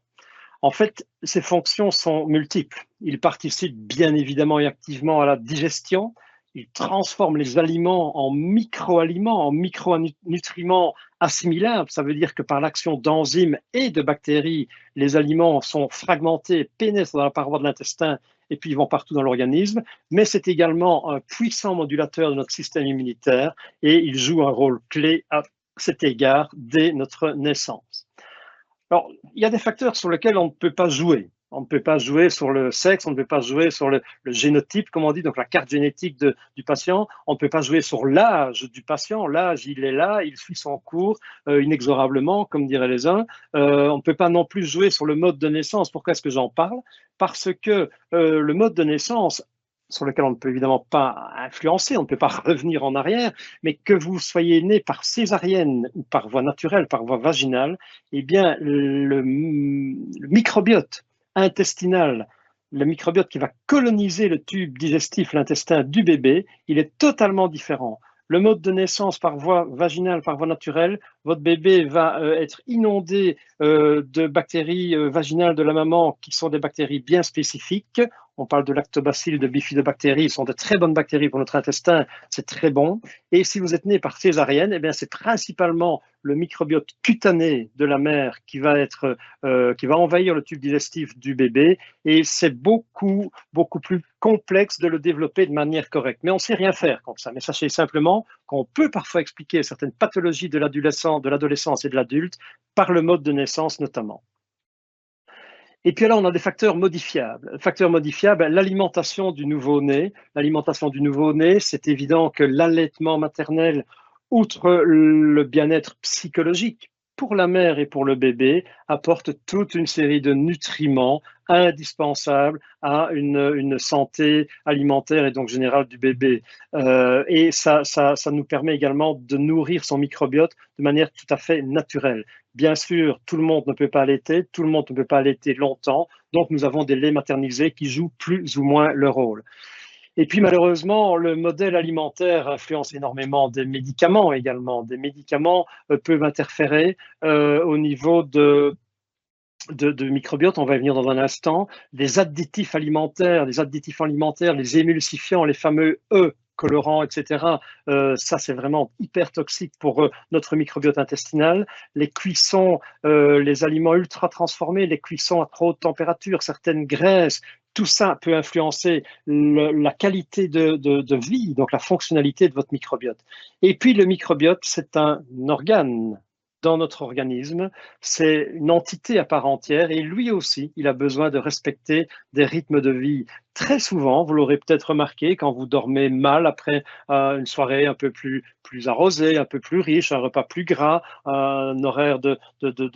Speaker 2: En fait, ses fonctions sont multiples. Il participe bien évidemment et activement à la digestion. Il transforme les aliments en micro-aliments, en micronutriments assimilables. Ça veut dire que par l'action d'enzymes et de bactéries, les aliments sont fragmentés, pénètrent dans la paroi de l'intestin et puis ils vont partout dans l'organisme. Mais c'est également un puissant modulateur de notre système immunitaire et il joue un rôle clé à cet égard dès notre naissance. Alors, il y a des facteurs sur lesquels on ne peut pas jouer. On ne peut pas jouer sur le sexe, on ne peut pas jouer sur le génotype, comme on dit, donc la carte génétique du patient. On ne peut pas jouer sur l'âge du patient. L'âge, il est là, il suit son cours inexorablement, comme diraient les uns. On ne peut pas non plus jouer sur le mode de naissance. Pourquoi est-ce que j'en parle? Parce que le mode de naissance, sur lequel on ne peut évidemment pas influencer, on ne peut pas revenir en arrière, mais que vous soyez né par césarienne ou par voie naturelle, par voie vaginale, eh bien, le microbiote intestinal, le microbiote qui va coloniser le tube digestif, l'intestin du bébé, il est totalement différent. Le mode de naissance par voie vaginale, par voie naturelle, votre bébé va être inondé de bactéries vaginales de la maman qui sont des bactéries bien spécifiques. On parle de lactobacilles, de bifidobactéries, ce sont de très bonnes bactéries pour notre intestin, c'est très bon. Et si vous êtes né par césarienne, eh bien c'est principalement le microbiote cutané de la mère qui va envahir le tube digestif du bébé, et c'est beaucoup plus complexe de le développer de manière correcte. Mais on ne sait rien faire contre ça. Mais sachez simplement qu'on peut parfois expliquer certaines pathologies de l'adolescence et de l'adulte par le mode de naissance notamment. Et puis là, on a des facteurs modifiables. Facteurs modifiables, l'alimentation du nouveau-né. L'alimentation du nouveau-né, c'est évident que l'allaitement maternel, outre le bien-être psychologique pour la mère et pour le bébé, apporte toute une série de nutriments indispensables à une santé alimentaire et donc générale du bébé. Et ça nous permet également de nourrir son microbiote de manière tout à fait naturelle. Bien sûr, tout le monde ne peut pas allaiter, tout le monde ne peut pas allaiter longtemps, donc nous avons des laits maternisés qui jouent plus ou moins leur rôle. Et puis malheureusement, le modèle alimentaire influence énormément des médicaments également. Des médicaments peuvent interférer au niveau de microbiote, on va y venir dans un instant, des additifs alimentaires, les émulsifiants, les fameux E, colorants, etc. Ça, c'est vraiment hyper toxique pour notre microbiote intestinal. Les cuissons, les aliments ultra transformés, les cuissons à trop haute température, certaines graisses, tout ça peut influencer la qualité de vie, donc la fonctionnalité de votre microbiote. Et puis, le microbiote, c'est un organe dans notre organisme, c'est une entité à part entière et lui aussi, il a besoin de respecter des rythmes de vie. Très souvent, vous l'aurez peut-être remarqué, quand vous dormez mal après une soirée un peu plus arrosée, un peu plus riche, un repas plus gras, un horaire de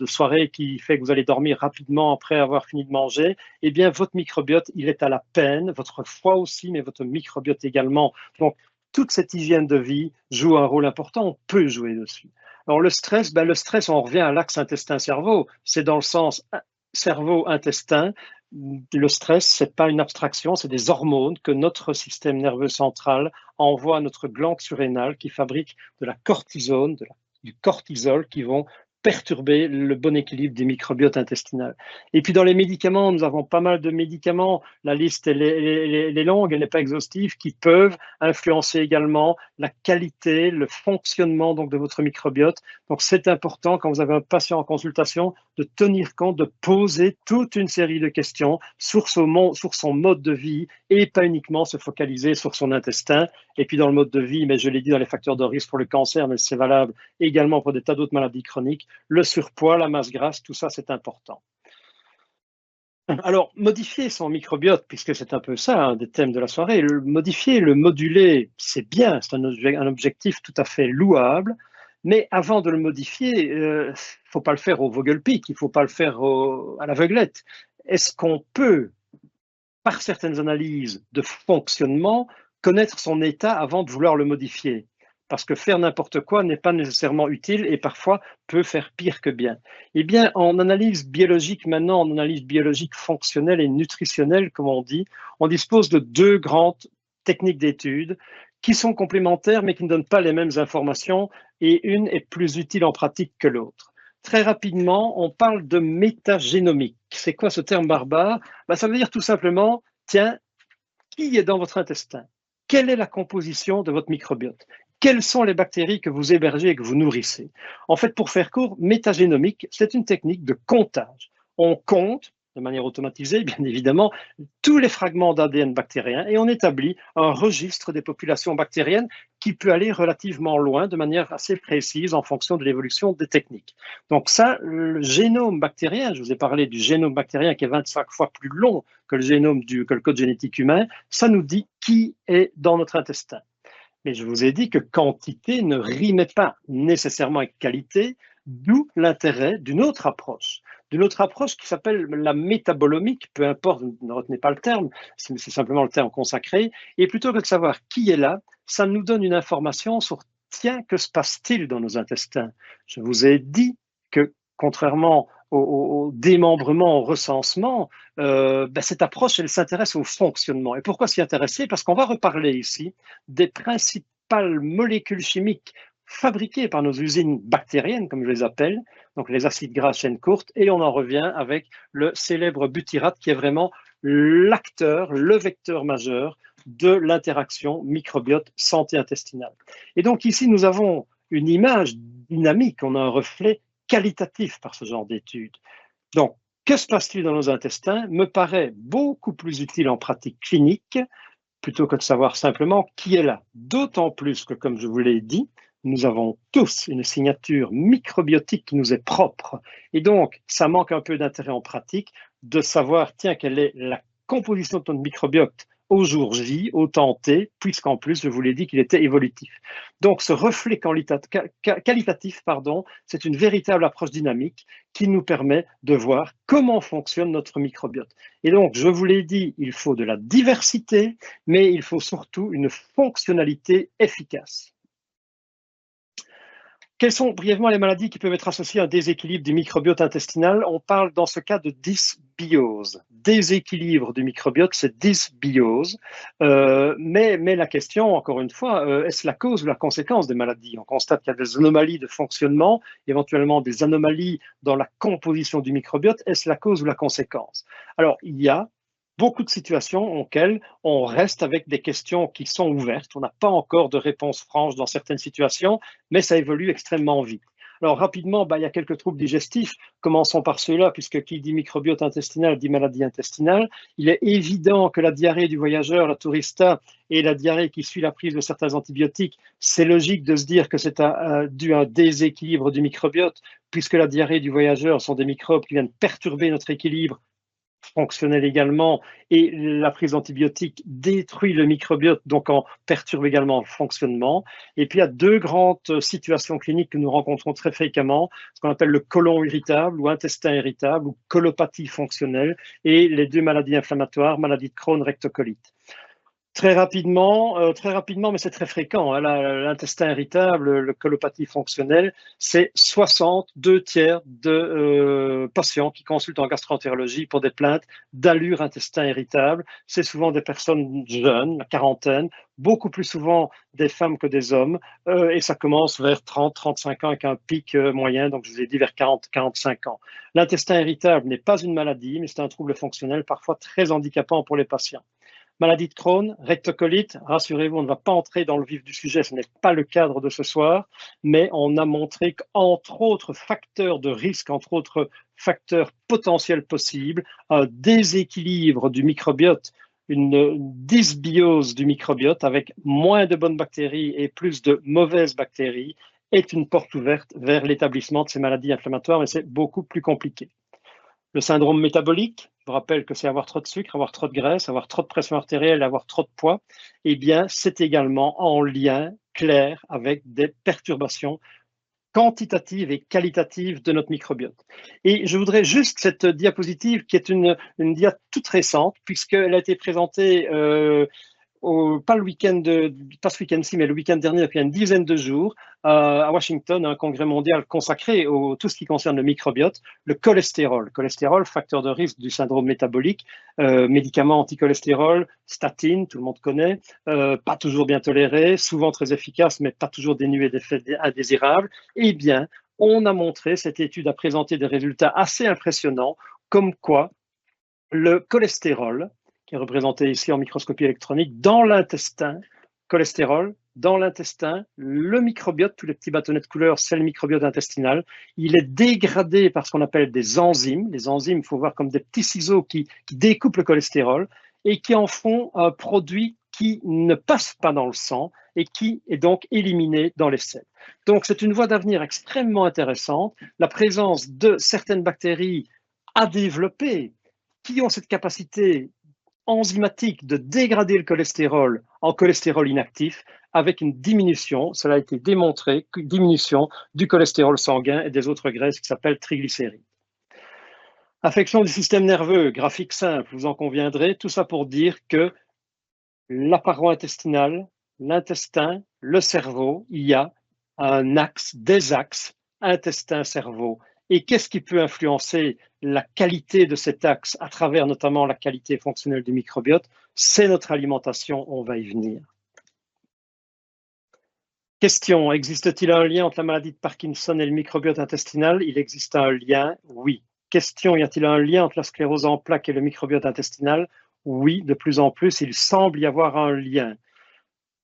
Speaker 2: soirée qui fait que vous allez dormir rapidement après avoir fini de manger, eh bien, votre microbiote, il est à la peine, votre foie aussi, mais votre microbiote également. Donc, toute cette hygiène de vie joue un rôle important, on peut jouer dessus. Alors le stress, on revient à l'axe intestin-cerveau, c'est dans le sens cerveau-intestin. Le stress, ce n'est pas une abstraction, c'est des hormones que notre système nerveux central envoie à notre glande surrénale qui fabrique de la cortisone, du cortisol qui vont perturber le bon équilibre des microbiotes intestinaux. Et puis dans les médicaments, nous avons pas mal de médicaments, la liste elle est longue, elle n'est pas exhaustive, qui peuvent influencer également la qualité, le fonctionnement donc, de votre microbiote. Donc c'est important quand vous avez un patient en consultation de tenir compte, de poser toute une série de questions sur son mode de vie et pas uniquement se focaliser sur son intestin. Et puis dans le mode de vie, mais je l'ai dit dans les facteurs de risque pour le cancer, mais c'est valable également pour des tas d'autres maladies chroniques, le surpoids, la masse grasse, tout ça c'est important. Alors, modifier son microbiote, puisque c'est un peu ça, un des thèmes de la soirée, le modifier, le moduler, c'est bien, c'est un objectif tout à fait louable, mais avant de le modifier, il ne faut pas le faire au Vogelpick, il ne faut pas le faire à l'aveuglette. Est-ce qu'on peut, par certaines analyses de fonctionnement, connaître son état avant de vouloir le modifier? Parce que faire n'importe quoi n'est pas nécessairement utile et parfois peut faire pire que bien. Eh bien, en analyse biologique maintenant, en analyse biologique fonctionnelle et nutritionnelle, comme on dit, on dispose de deux grandes techniques d'études qui sont complémentaires mais qui ne donnent pas les mêmes informations et une est plus utile en pratique que l'autre. Très rapidement, on parle de métagénomique. C'est quoi ce terme barbare? Ça veut dire tout simplement, tiens, qui est dans votre intestin? Quelle est la composition de votre microbiote? Quelles sont les bactéries que vous hébergez et que vous nourrissez? En fait, pour faire court, métagénomique, c'est une technique de comptage. On compte, de manière automatisée, bien évidemment, tous les fragments d'ADN bactériens et on établit un registre des populations bactériennes qui peut aller relativement loin de manière assez précise en fonction de l'évolution des techniques. Donc ça, le génome bactérien, je vous ai parlé du génome bactérien qui est 25 fois plus long que le code génétique humain, ça nous dit qui est dans notre intestin. Mais je vous ai dit que quantité ne rimait pas nécessairement avec qualité, d'où l'intérêt d'une autre approche qui s'appelle la métabolomique, peu importe, ne retenez pas le terme, c'est simplement le terme consacré, et plutôt que de savoir qui est là, ça nous donne une information sur, tiens, que se passe-t-il dans nos intestins? Je vous ai dit que, contrairement au démembrement, au recensement, cette approche, elle s'intéresse au fonctionnement. Et pourquoi s'y intéresser? Parce qu'on va reparler ici des principales molécules chimiques fabriquées par nos usines bactériennes, comme je les appelle, donc les acides gras à chaîne courte, et on en revient avec le célèbre butyrate qui est vraiment l'acteur, le vecteur majeur de l'interaction microbiote santé intestinale. Et donc ici, nous avons une image dynamique, on a un reflet qualitatif par ce genre d'études. Donc, que se passe-t-il dans nos intestins me paraît beaucoup plus utile en pratique clinique plutôt que de savoir simplement qui est là. D'autant plus que, comme je vous l'ai dit, nous avons tous une signature microbiotique qui nous est propre. Et donc, ça manque un peu d'intérêt en pratique de savoir, tiens, quelle est la composition de notre microbiote au jour J, au temps T, puisqu'en plus, je vous l'ai dit qu'il était évolutif. Donc, ce reflet qualitatif, c'est une véritable approche dynamique qui nous permet de voir comment fonctionne notre microbiote. Et donc, je vous l'ai dit, il faut de la diversité, mais il faut surtout une fonctionnalité efficace. Quelles sont brièvement les maladies qui peuvent être associées à un déséquilibre du microbiote intestinal? On parle dans ce cas de dysbiose. Déséquilibre du microbiote, c'est dysbiose. Mais la question, encore une fois, est-ce la cause ou la conséquence des maladies? On constate qu'il y a des anomalies de fonctionnement, éventuellement des anomalies dans la composition du microbiote. Est-ce la cause ou la conséquence? Alors, il y a beaucoup de situations auxquelles on reste avec des questions qui sont ouvertes. On n'a pas encore de réponse franche dans certaines situations, mais ça évolue extrêmement vite. Alors rapidement, il y a quelques troubles digestifs. Commençons par ceux-là, puisque qui dit microbiote intestinal dit maladie intestinale. Il est évident que la diarrhée du voyageur, la tourista, et la diarrhée qui suit la prise de certains antibiotiques, c'est logique de se dire que c'est dû à un déséquilibre du microbiote, puisque la diarrhée du voyageur sont des microbes qui viennent perturber notre équilibre fonctionnel également, et la prise d'antibiotiques détruit le microbiote, donc en perturbe également le fonctionnement. Et puis il y a deux grandes situations cliniques que nous rencontrons très fréquemment, ce qu'on appelle le côlon irritable ou intestin irritable ou colopathie fonctionnelle, et les deux maladies inflammatoires, maladie de Crohn, rectocolite. Très rapidement, mais c'est très fréquent, hein, l'intestin irritable, le colopathie fonctionnelle, c'est 2 tiers de patients qui consultent en gastroentérologie pour des plaintes d'allure intestin irritable. C'est souvent des personnes jeunes, la quarantaine, beaucoup plus souvent des femmes que des hommes, et ça commence vers 30-35 ans avec un pic moyen, donc je vous ai dit vers 40-45 ans. L'intestin irritable n'est pas une maladie, mais c'est un trouble fonctionnel parfois très handicapant pour les patients. Maladie de Crohn, rectocolite, rassurez-vous, on ne va pas entrer dans le vif du sujet, ce n'est pas le cadre de ce soir, mais on a montré qu'entre autres facteurs de risque, entre autres facteurs potentiels possibles, un déséquilibre du microbiote, une dysbiose du microbiote avec moins de bonnes bactéries et plus de mauvaises bactéries est une porte ouverte vers l'établissement de ces maladies inflammatoires, mais c'est beaucoup plus compliqué. Le syndrome métabolique, je vous rappelle que c'est avoir trop de sucre, avoir trop de graisse, avoir trop de pression artérielle, avoir trop de poids, eh bien, c'est également en lien clair avec des perturbations quantitatives et qualitatives de notre microbiote. Et je voudrais juste cette diapositive qui est une dia toute récente, puisqu'elle a été présentée pas ce week-end-ci, mais le week-end dernier, il y a une dizaine de jours, à Washington, un congrès mondial consacré à tout ce qui concerne le microbiote, le cholestérol. Cholestérol, facteur de risque du syndrome métabolique, médicaments anticholestérol, statine, tout le monde connaît, pas toujours bien toléré, souvent très efficace, mais pas toujours dénué d'effets indésirables. Eh bien, on a montré, cette étude a présenté des résultats assez impressionnants, comme quoi le cholestérol, qui est représenté ici en microscopie électronique, dans l'intestin, cholestérol dans l'intestin, le microbiote, tous les petits bâtonnets de couleur, c'est le microbiote intestinal. Il est dégradé par ce qu'on appelle des enzymes. Les enzymes, il faut voir comme des petits ciseaux qui découpent le cholestérol et qui en font un produit qui ne passe pas dans le sang et qui est donc éliminé dans les selles. Donc, c'est une voie d'avenir extrêmement intéressante. La présence de certaines bactéries à développer qui ont cette capacité enzymatique de dégrader le cholestérol en cholestérol inactif avec une diminution, cela a été démontré, diminution du cholestérol sanguin et des autres graisses qui s'appellent triglycérides. Affection du système nerveux, graphique simple, vous en conviendrez, tout ça pour dire que la paroi intestinale, l'intestin, le cerveau, il y a un axe, des axes, intestin-cerveau. Et qu'est-ce qui peut influencer la qualité de cet axe à travers notamment la qualité fonctionnelle du microbiote? C'est notre alimentation, on va y venir. Question, existe-t-il un lien entre la maladie de Parkinson et le microbiote intestinal? Il existe un lien, oui. Question, y a-t-il un lien entre la sclérose en plaques et le microbiote intestinal? Oui, de plus en plus, il semble y avoir un lien.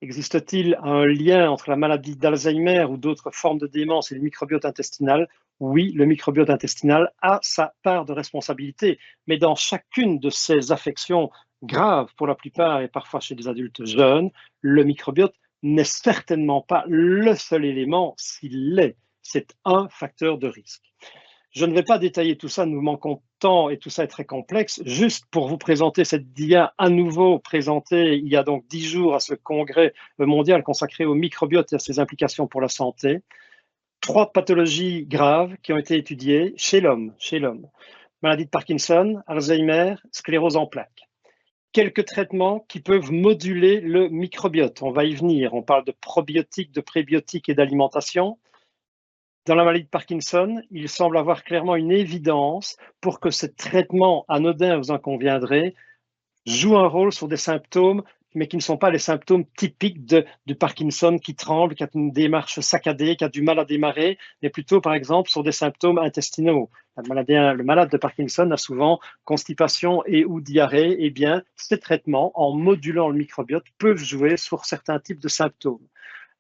Speaker 2: Existe-t-il un lien entre la maladie d'Alzheimer ou d'autres formes de démence et le microbiote intestinal? Oui, le microbiote intestinal a sa part de responsabilité, mais dans chacune de ces affections graves pour la plupart et parfois chez des adultes jeunes, le microbiote n'est certainement pas le seul élément s'il l'est. C'est un facteur de risque. Je ne vais pas détailler tout ça, nous manquons de temps et tout ça est très complexe. Juste pour vous présenter cette dia à nouveau présentée il y a donc 10 jours à ce congrès mondial consacré au microbiote et à ses implications pour la santé. 3 pathologies graves qui ont été étudiées chez l'homme. Maladie de Parkinson, Alzheimer, sclérose en plaques. Quelques traitements qui peuvent moduler le microbiote. On va y venir. On parle de probiotiques, de prébiotiques et d'alimentation. Dans la maladie de Parkinson, il semble avoir clairement une évidence pour que ce traitement anodin, vous en conviendrez, joue un rôle sur des symptômes, mais qui ne sont pas les symptômes typiques du Parkinson qui tremble, qui a une démarche saccadée, qui a du mal à démarrer, mais plutôt, par exemple, sur des symptômes intestinaux. Le malade de Parkinson a souvent constipation et ou diarrhée. Eh bien, ces traitements, en modulant le microbiote, peuvent jouer sur certains types de symptômes.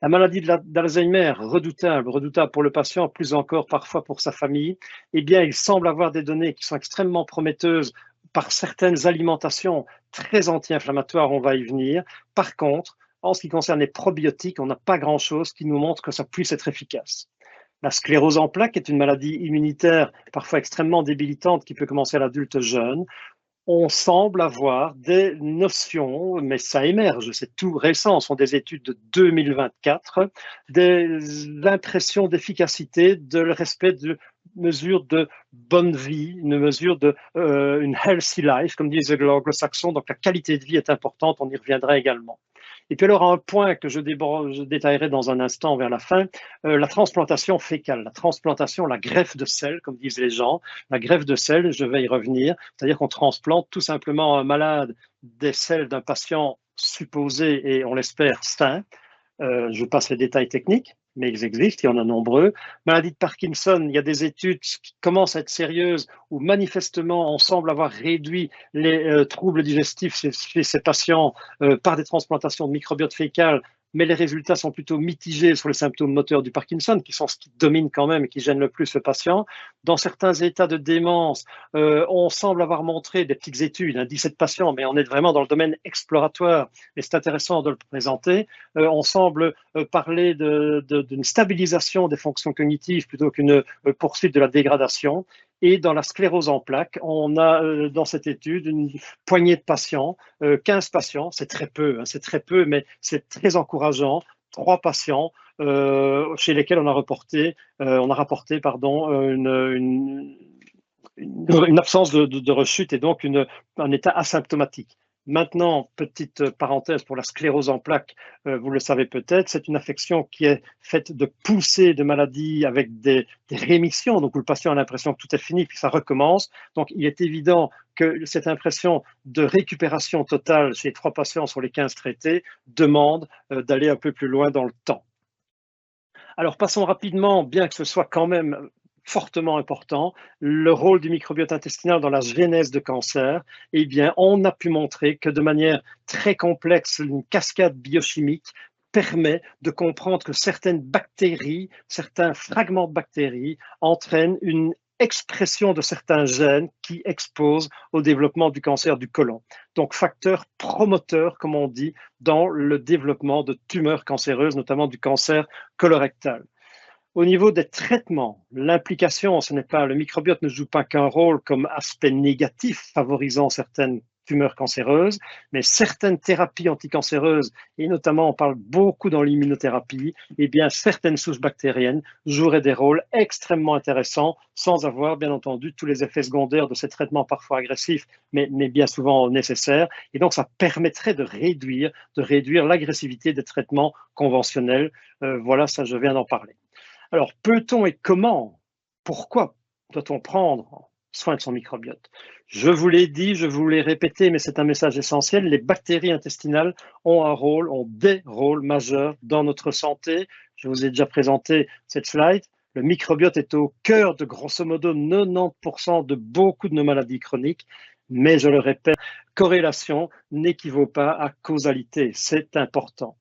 Speaker 2: La maladie d'Alzheimer, redoutable pour le patient, plus encore parfois pour sa famille, eh bien, il semble avoir des données qui sont extrêmement prometteuses par certaines alimentations très anti-inflammatoires, on va y venir. Par contre, en ce qui concerne les probiotiques, on n'a pas grand-chose qui nous montre que ça puisse être efficace. La sclérose en plaques est une maladie immunitaire parfois extrêmement débilitante qui peut commencer à l'adulte jeune. On semble avoir des notions, mais ça émerge, c'est tout récent, ce sont des études de 2024, des impressions d'efficacité, de respect de mesures de bonne vie, une mesure de une healthy life, comme disent les anglo-saxons, donc la qualité de vie est importante, on y reviendra également. Et puis alors un point que je détaillerai dans un instant vers la fin, la transplantation fécale, la greffe de sel, comme disent les gens, la greffe de sel, je vais y revenir, c'est-à-dire qu'on transplante tout simplement à un malade des selles d'un patient supposé et on l'espère sain. Je passe les détails techniques, mais ils existent, il y en a nombreux. Maladie de Parkinson, il y a des études qui commencent à être sérieuses où manifestement on semble avoir réduit les troubles digestifs chez ces patients par des transplantations de microbiote fécal, mais les résultats sont plutôt mitigés sur les symptômes moteurs du Parkinson, qui sont ce qui domine quand même et qui gênent le plus le patient. Dans certains états de démence, on semble avoir montré des petites études, 17 patients, mais on est vraiment dans le domaine exploratoire, et c'est intéressant de le présenter. On semble parler d'une stabilisation des fonctions cognitives plutôt qu'une poursuite de la dégradation. Et dans la sclérose en plaques, on a dans cette étude une poignée de patients, 15 patients, c'est très peu, mais c'est très encourageant. 3 patients chez lesquels on a rapporté une absence de rechute et donc un état asymptomatique. Maintenant, petite parenthèse pour la sclérose en plaques, vous le savez peut-être, c'est une affection qui est faite de poussées de maladies avec des rémissions, donc où le patient a l'impression que tout est fini puis ça recommence. Donc il est évident que cette impression de récupération totale chez les 3 patients sur les 15 traités demande d'aller un peu plus loin dans le temps. Alors passons rapidement, bien que ce soit quand même fortement important, le rôle du microbiote intestinal dans la genèse de cancer, eh bien, on a pu montrer que de manière très complexe, une cascade biochimique permet de comprendre que certaines bactéries, certains fragments de bactéries entraînent une expression de certains gènes qui exposent au développement du cancer du côlon. Donc, facteur promoteur, comme on dit, dans le développement de tumeurs cancéreuses, notamment du cancer colorectal. Au niveau des traitements, l'implication, ce n'est pas, le microbiote ne joue pas qu'un rôle comme aspect négatif favorisant certaines tumeurs cancéreuses, mais certaines thérapies anticancéreuses, et notamment on parle beaucoup dans l'immunothérapie, eh bien certaines souches bactériennes joueraient des rôles extrêmement intéressants sans avoir bien entendu tous les effets secondaires de ces traitements parfois agressifs, mais bien souvent nécessaires. Et donc ça permettrait de réduire l'agressivité des traitements conventionnels. Voilà, ça je viens d'en parler. Alors, peut-on et comment, pourquoi doit-on prendre soin de son microbiote? Je vous l'ai dit, je vous l'ai répété, mais c'est un message essentiel. Les bactéries intestinales ont des rôles majeurs dans notre santé. Je vous ai déjà présenté cette slide. Le microbiote est au cœur de grosso modo 90% de beaucoup de nos maladies chroniques. Mais je le répète, corrélation n'équivaut pas à causalité. C'est important.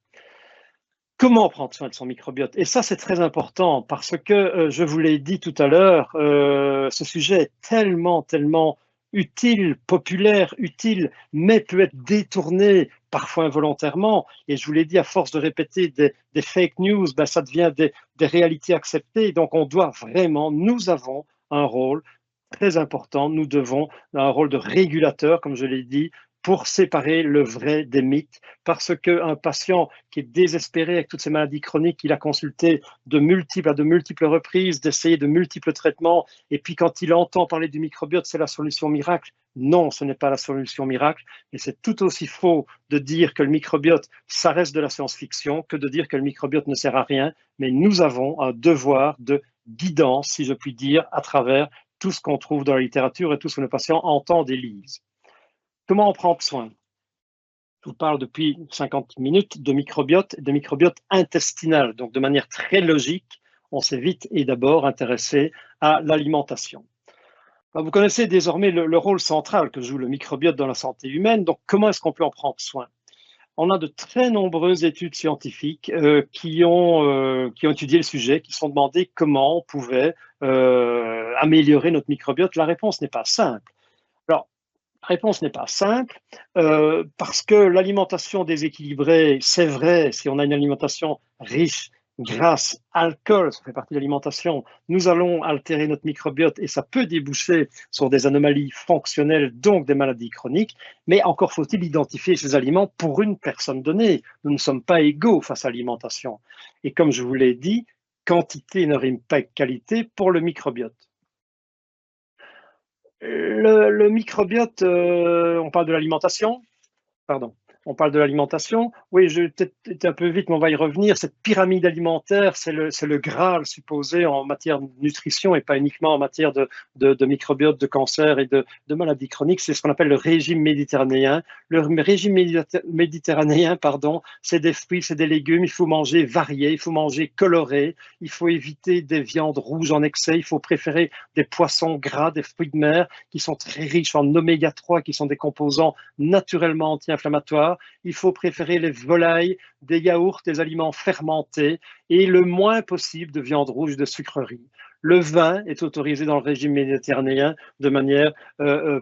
Speaker 2: Comment prendre soin de son microbiote? Et ça, c'est très important parce que, je vous l'ai dit tout à l'heure, ce sujet est tellement utile, populaire, utile, mais peut être détourné parfois involontairement. Et je vous l'ai dit, à force de répéter des fake news, ben, ça devient des réalités acceptées. Donc, on doit vraiment, nous avons un rôle très important. Nous devons un rôle de régulateur, comme je l'ai dit, pour séparer le vrai des mythes, parce qu'un patient qui est désespéré avec toutes ces maladies chroniques, il a consulté à de multiples reprises, d'essayer de multiples traitements, et puis quand il entend parler du microbiote, c'est la solution miracle. Non, ce n'est pas la solution miracle, et c'est tout aussi faux de dire que le microbiote, ça reste de la science-fiction, que de dire que le microbiote ne sert à rien, mais nous avons un devoir de guidance, si je puis dire, à travers tout ce qu'on trouve dans la littérature et tout ce que nos patients entendent et lisent. Comment en prendre soin? Je vous parle depuis 50 minutes de microbiote intestinal. Donc, de manière très logique, on s'est vite et d'abord intéressé à l'alimentation. Vous connaissez désormais le rôle central que joue le microbiote dans la santé humaine. Donc, comment est-ce qu'on peut en prendre soin? On a de très nombreuses études scientifiques qui ont étudié le sujet, qui se sont demandé comment on pouvait améliorer notre microbiote. La réponse n'est pas simple. Alors, la réponse n'est pas simple parce que l'alimentation déséquilibrée, c'est vrai, si on a une alimentation riche, grasse, alcool, ça fait partie de l'alimentation, nous allons altérer notre microbiote et ça peut déboucher sur des anomalies fonctionnelles, donc des maladies chroniques, mais encore faut-il identifier ces aliments pour une personne donnée. Nous ne sommes pas égaux face à l'alimentation. Et comme je vous l'ai dit, quantité ne rime pas avec qualité pour le microbiote. Le microbiote, on parle de l'alimentation, pardon. On parle de l'alimentation. Oui, je peut-être été un peu vite, mais on va y revenir. Cette pyramide alimentaire, c'est le Graal supposé en matière de nutrition et pas uniquement en matière de microbiote, de cancer et de maladies chroniques. C'est ce qu'on appelle le régime méditerranéen. Le régime méditerranéen, c'est des fruits, c'est des légumes. Il faut manger varié, il faut manger coloré. Il faut éviter des viandes rouges en excès. Il faut préférer des poissons gras, des fruits de mer qui sont très riches en oméga 3, qui sont des composants naturellement anti-inflammatoires. Il faut préférer les volailles, des yaourts, des aliments fermentés et le moins possible de viande rouge, de sucreries. Le vin est autorisé dans le régime méditerranéen de manière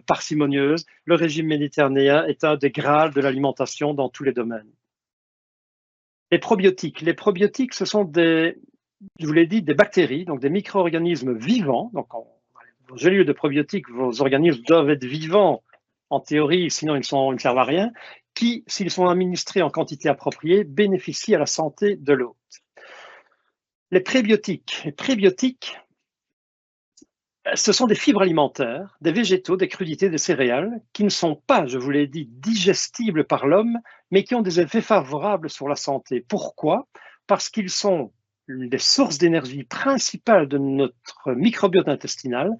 Speaker 2: parcimonieuse. Le régime méditerranéen est un des graals de l'alimentation dans tous les domaines. Les probiotiques, ce sont je vous l'ai dit, des bactéries, donc des micro-organismes vivants. Donc, vos gélules de probiotiques, vos organismes doivent être vivants en théorie, sinon ils ne servent à rien, qui, s'ils sont administrés en quantité appropriée, bénéficient à la santé de l'hôte. Les prébiotiques, ce sont des fibres alimentaires, des végétaux, des crudités, des céréales, qui ne sont pas, je vous l'ai dit, digestibles par l'homme, mais qui ont des effets favorables sur la santé. Pourquoi? Parce qu'ils sont les sources d'énergie principales de notre microbiote intestinal.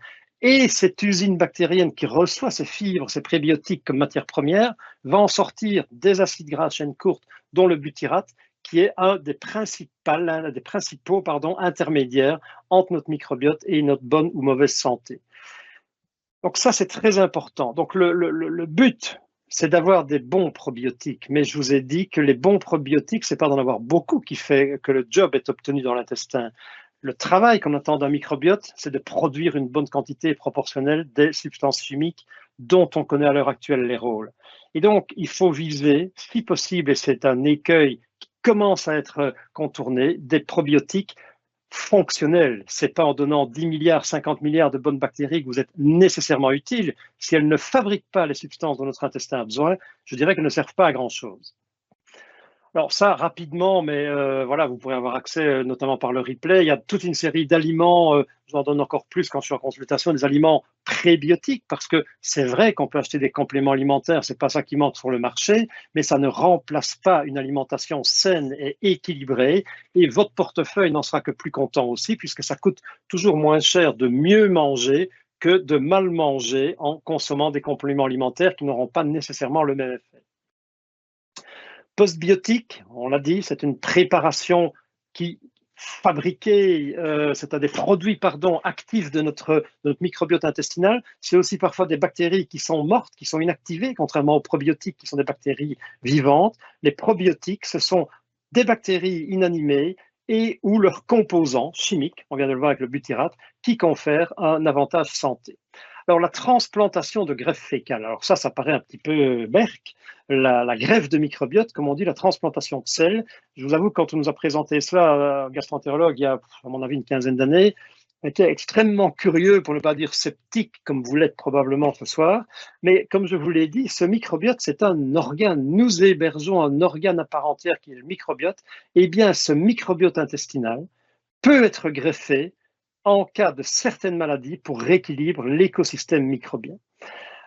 Speaker 2: Et cette usine bactérienne qui reçoit ces fibres, ces prébiotiques comme matière première, va en sortir des acides gras à chaîne courte, dont le butyrate, qui est un des principaux intermédiaires entre notre microbiote et notre bonne ou mauvaise santé. Donc ça, c'est très important. Donc le but, c'est d'avoir des bons probiotiques. Mais je vous ai dit que les bons probiotiques, c'est pas d'en avoir beaucoup qui fait que le job est obtenu dans l'intestin. Le travail qu'on attend d'un microbiote, c'est de produire une bonne quantité proportionnelle des substances chimiques dont on connaît à l'heure actuelle les rôles. Et donc, il faut viser, si possible, et c'est un écueil qui commence à être contourné, des probiotiques fonctionnels. Ce n'est pas en donnant 10 milliards, 50 milliards de bonnes bactéries que vous êtes nécessairement utile. Si elles ne fabriquent pas les substances dont notre intestin a besoin, je dirais qu'elles ne servent pas à grand-chose. Alors ça, rapidement, mais voilà, vous pourrez avoir accès notamment par le replay. Il y a toute une série d'aliments, je vous en donne encore plus quand je suis en consultation, des aliments prébiotiques, parce que c'est vrai qu'on peut acheter des compléments alimentaires, c'est pas ça qui manque sur le marché, mais ça ne remplace pas une alimentation saine et équilibrée. Et votre portefeuille n'en sera que plus content aussi, puisque ça coûte toujours moins cher de mieux manger que de mal manger en consommant des compléments alimentaires qui n'auront pas nécessairement le même effet. Postbiotique, on l'a dit, c'est une préparation qui fabriquée, c'est des produits actifs de notre microbiote intestinal. C'est aussi parfois des bactéries qui sont mortes, qui sont inactivées, contrairement aux probiotiques qui sont des bactéries vivantes. Les probiotiques, ce sont des bactéries inanimées et ou leurs composants chimiques, on vient de le voir avec le butyrate, qui confèrent un avantage santé. Alors, la transplantation de greffe fécale, alors ça paraît un petit peu berk, la greffe de microbiote, comme on dit, la transplantation de selles. Je vous avoue, quand on nous a présenté cela, gastroentérologue, il y a, à mon avis, une quinzaine d'années, on était extrêmement curieux, pour ne pas dire sceptique, comme vous l'êtes probablement ce soir. Mais comme je vous l'ai dit, ce microbiote, c'est un organe. Nous hébergeons un organe à part entière qui est le microbiote. Eh bien, ce microbiote intestinal peut être greffé en cas de certaines maladies pour rééquilibrer l'écosystème microbien.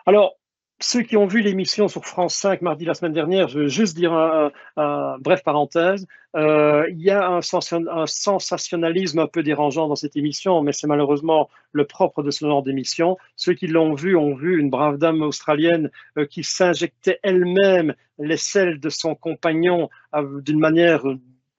Speaker 2: Alors, ceux qui ont vu l'émission sur France 5 mardi la semaine dernière, je veux juste dire un bref parenthèse, il y a un sensationnalisme un peu dérangeant dans cette émission, mais c'est malheureusement le propre de ce genre d'émission. Ceux qui l'ont vu ont vu une brave dame australienne qui s'injectait elle-même les selles de son compagnon d'une manière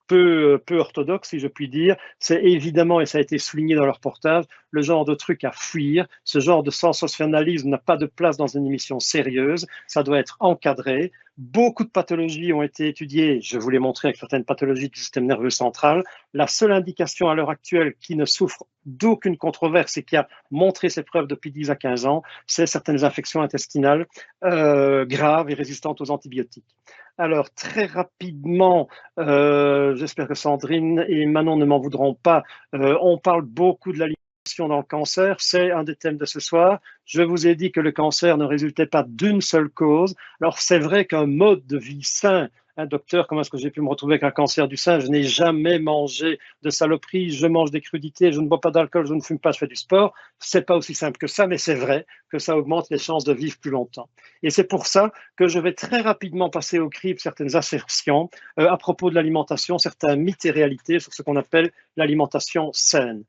Speaker 2: peu orthodoxe, si je puis dire. C'est évidemment, et ça a été souligné dans le reportage, le genre de truc à fuir. Ce genre de sensationnalisme n'a pas de place dans une émission sérieuse. Ça doit être encadré. Beaucoup de pathologies ont été étudiées. Je vous l'ai montré avec certaines pathologies du système nerveux central. La seule indication à l'heure actuelle qui ne souffre d'aucune controverse et qui a montré ses preuves depuis 10 à 15 ans, c'est certaines infections intestinales graves et résistantes aux antibiotiques. Alors, très rapidement, j'espère que Sandrine et Manon ne m'en voudront pas, on parle beaucoup de l'alimentation dans le cancer, c'est un des thèmes de ce soir. Je vous ai dit que le cancer ne résultait pas d'une seule cause. Alors, c'est vrai qu'un mode de vie sain, docteur, comment est-ce que j'ai pu me retrouver avec un cancer du sein? Je n'ai jamais mangé de saloperies, je mange des crudités, je ne bois pas d'alcool, je ne fume pas, je fais du sport. C'est pas aussi simple que ça, mais c'est vrai que ça augmente les chances de vivre plus longtemps. Et c'est pour ça que je vais très rapidement passer au crible certaines assertions à propos de l'alimentation, certains mythes et réalités sur ce qu'on appelle l'alimentation saine.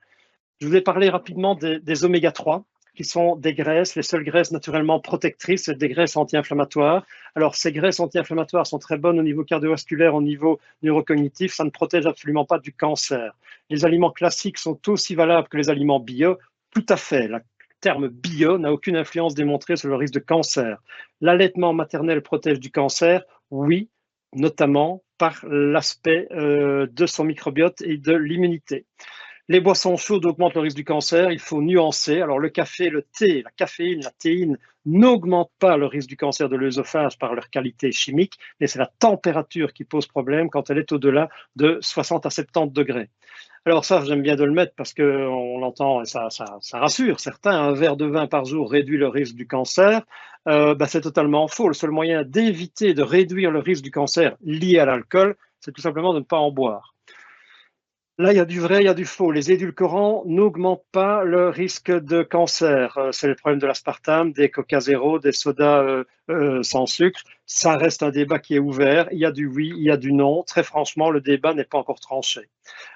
Speaker 2: Je vous ai parlé rapidement des oméga 3, qui sont des graisses, les seules graisses naturellement protectrices, des graisses anti-inflammatoires. Alors, ces graisses anti-inflammatoires sont très bonnes au niveau cardiovasculaire, au niveau neurocognitif, ça ne protège absolument pas du cancer. Les aliments classiques sont aussi valables que les aliments bio, tout à fait. Le terme bio n'a aucune influence démontrée sur le risque de cancer. L'allaitement maternel protège du cancer, oui, notamment par l'aspect de son microbiote et de l'immunité. Les boissons chaudes augmentent le risque du cancer, il faut nuancer. Alors le café, le thé, la caféine, la théine n'augmentent pas le risque du cancer de l'œsophage par leur qualité chimique, mais c'est la température qui pose problème quand elle est au-delà de 60 à 70 degrés. Alors ça, j'aime bien de le mettre parce qu'on l'entend et ça rassure certains. Un verre de vin par jour réduit le risque du cancer. C'est totalement faux. Le seul moyen d'éviter de réduire le risque du cancer lié à l'alcool, c'est tout simplement de ne pas en boire. Là, il y a du vrai, il y a du faux. Les édulcorants n'augmentent pas le risque de cancer. C'est le problème de l'aspartame, des Coca Zéro, des sodas sans sucre. Ça reste un débat qui est ouvert. Il y a du oui, il y a du non. Très franchement, le débat n'est pas encore tranché.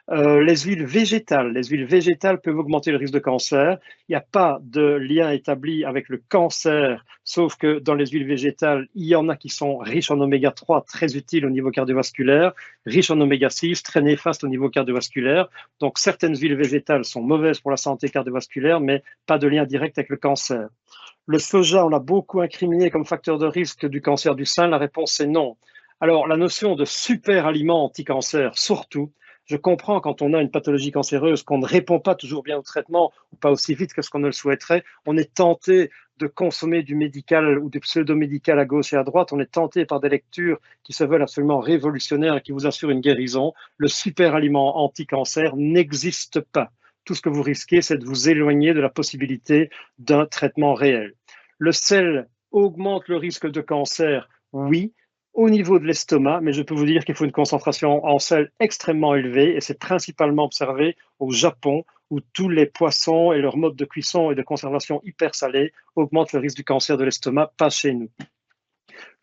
Speaker 2: Les huiles végétales peuvent augmenter le risque de cancer. Il n'y a pas de lien établi avec le cancer, sauf que dans les huiles végétales, il y en a qui sont riches en oméga 3, très utiles au niveau cardiovasculaire, riches en oméga 6, très néfastes au niveau cardiovasculaire. Donc certaines huiles végétales sont mauvaises pour la santé cardiovasculaire, mais pas de lien direct avec le cancer. Le soja, on l'a beaucoup incriminé comme facteur de risque du cancer du sein. La réponse est non. Alors, la notion de super aliment anti-cancer, surtout, je comprends quand on a une pathologie cancéreuse qu'on ne répond pas toujours bien au traitement ou pas aussi vite que ce qu'on ne le souhaiterait. On est tenté de consommer du médical ou du pseudo-médical à gauche et à droite. On est tenté par des lectures qui se veulent absolument révolutionnaires et qui vous assurent une guérison. Le super aliment anti-cancer n'existe pas. Tout ce que vous risquez, c'est de vous éloigner de la possibilité d'un traitement réel. Le sel augmente le risque de cancer, oui, au niveau de l'estomac, mais je peux vous dire qu'il faut une concentration en sel extrêmement élevée et c'est principalement observé au Japon où tous les poissons et leur mode de cuisson et de conservation hyper salé augmentent le risque du cancer de l'estomac, pas chez nous.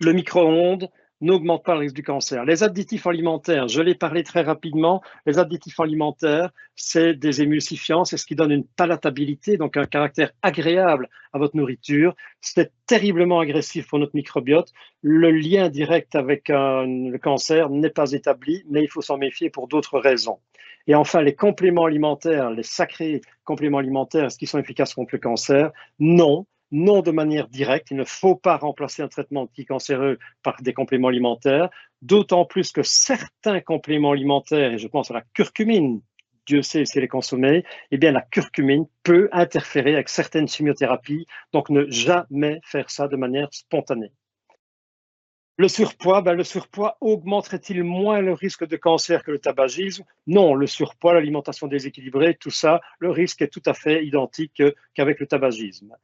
Speaker 2: Le micro-ondes n'augmente pas le risque du cancer. Les additifs alimentaires, je l'ai parlé très rapidement, les additifs alimentaires, c'est des émulsifiants, c'est ce qui donne une palatabilité, donc un caractère agréable à votre nourriture. C'est terriblement agressif pour notre microbiote. Le lien direct avec le cancer n'est pas établi, mais il faut s'en méfier pour d'autres raisons. Et enfin, les compléments alimentaires, les sacrés compléments alimentaires, est-ce qu'ils sont efficaces contre le cancer? Non. Non de manière directe, il ne faut pas remplacer un traitement anticancéreux par des compléments alimentaires, d'autant plus que certains compléments alimentaires, et je pense à la curcumine, Dieu sait si elle est consommée, eh bien la curcumine peut interférer avec certaines chimiothérapies, donc ne jamais faire ça de manière spontanée. Le surpoids augmenterait-il moins le risque de cancer que le tabagisme? Non, le surpoids, l'alimentation déséquilibrée, tout ça, le risque est tout à fait identique qu'avec le tabagisme.